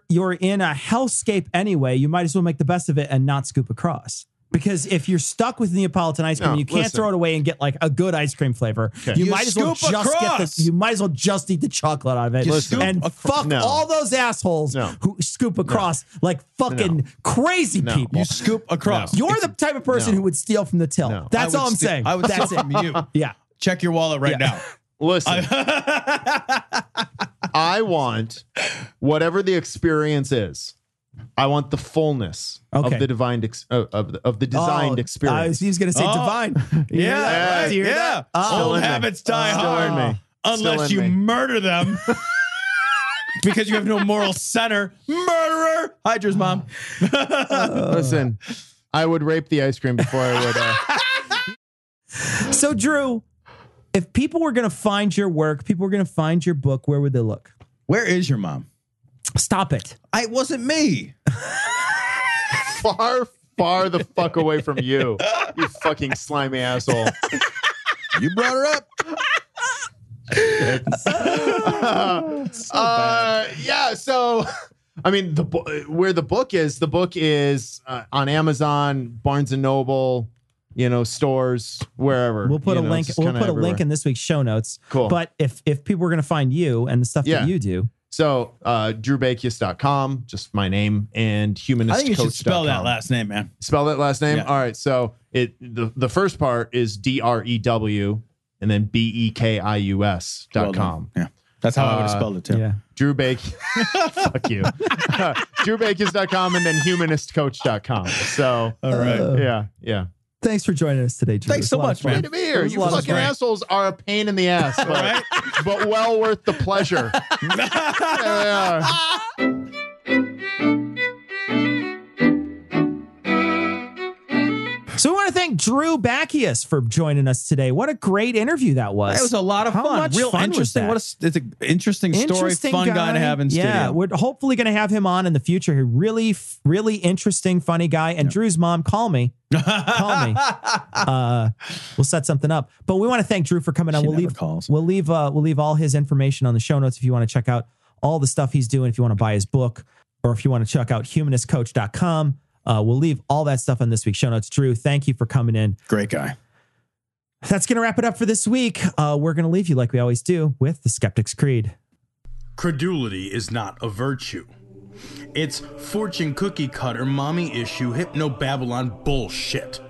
You're in a hellscape anyway. You might as well make the best of it and not scoop across. Because if you're stuck with Neapolitan ice cream, No, you can't listen. throw it away and get like a good ice cream flavor. Okay. You You might as well scoop just across. you might as well just eat the chocolate out of it. You scoop And fuck No. all those assholes No. who scoop across like fucking crazy No. people. You scoop across. You're the type of person No. who would steal from the till. No. That's I would all I'm steal- saying. I would That's steal it. from you. Yeah. Check your wallet right now. Listen, I want whatever the experience is. I want the fullness Okay. of the divine of the designed experience. He was going to say Oh. divine. You hear that? Yeah, Do you hear yeah. that? Oh. Still Old in me. habits die Still hard. in me. Unless Still you in me. murder them. Because you have no moral center. Murderer. Hydra's mom. Listen, I would rape the ice cream before I would. So, Drew, if people were going to find your work, people were going to find your book, where would they look? Where is your mom? Stop it. It wasn't me. Far, far the fuck away from you, you fucking slimy asshole. You brought her up. Yeah. So, I mean, where the book is on Amazon, Barnes and Noble, stores, wherever. We'll put a link. We'll put a link in this week's show notes. Cool. But if people are going to find you and the stuff that you do. So, drewbekius.com, just my name, and humanistcoach.com. I think you should spell that last name, man. Spell that last name? Yeah. All right. So the first part is DREW and then BEKIUS.com. Yeah. That's how I would have spelled it too. Yeah. Drew Bekius. Fuck you. DrewBekius.com and then humanistcoach.com. So, All right. Yeah. Thanks for jojoining us today, Drew. Thanks so much, man. Great to be here. was a You lot of fucking fun. assholes are a pain in the ass, but well worth the pleasure. Yeah. So we want to thank Drew Bekius for joining us today. What a great interview that was. It was a lot of How fun. much Real fun was interesting. that? It's an interesting story. Fun guy to have in studio. Yeah, we're hopefully going to have him on in the future. He really, really interesting, funny guy. And Drew's mom, call me. Call me. We'll set something up. But we want to thank Drew for coming on. She We'll never calls. leave all his information on the show notes if you want to check out all the stuff he's doing. If you want to buy his book, or if you want to check out humanistcoach.com. We'll leave all that stuff on this week's show notes. Drew, thank you for coming in. Great guy. That's going to wrap it up for this week. We're going to leave you like we always do with the Skeptic's Creed. Credulity is not a virtue. It's fortune cookie cutter, mommy issue, hypno-Babylon bullshit.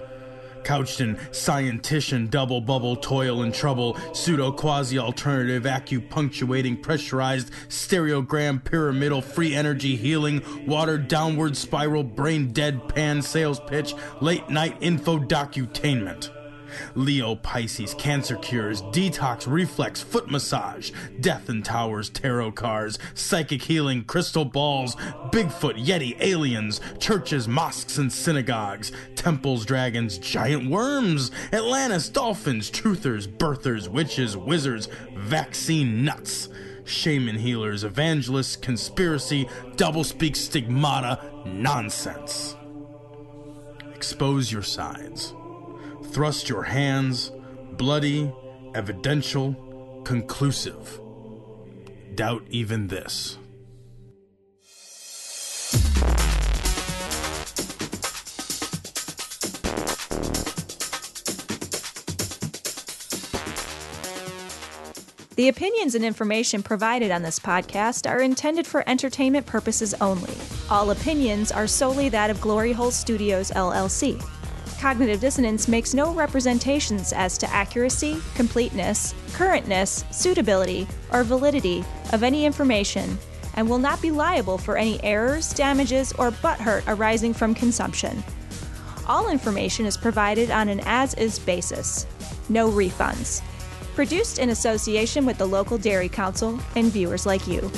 Couched in scientician, double bubble, toil and trouble, pseudo quasi alternative, acupunctuating, pressurized, stereogram, pyramidal, free energy healing, water downward spiral, brain deadpan sales pitch, late night info docutainment. Leo, Pisces, cancer cures, detox, reflex, foot massage, death in towers, tarot cards, psychic healing, crystal balls, Bigfoot, Yeti, aliens, churches, mosques and synagogues, temples, dragons, giant worms, Atlantis, dolphins, truthers, birthers, witches, wizards, vaccine nuts, shaman healers, evangelists, conspiracy, doublespeak, stigmata, nonsense. Expose your sides. Thrust your hands, bloody, evidential, conclusive. Doubt even this. The opinions and information provided on this podcast are intended for entertainment purposes only. All opinions are solely that of Glory Hole Studios, LLC. Cognitive Dissonance makes no representations as to accuracy, completeness, currentness, suitability, or validity of any information, and will not be liable for any errors, damages, or butthurt arising from consumption. All information is provided on an as-is basis. No refunds. Produced in association with the local Dairy Council and viewers like you.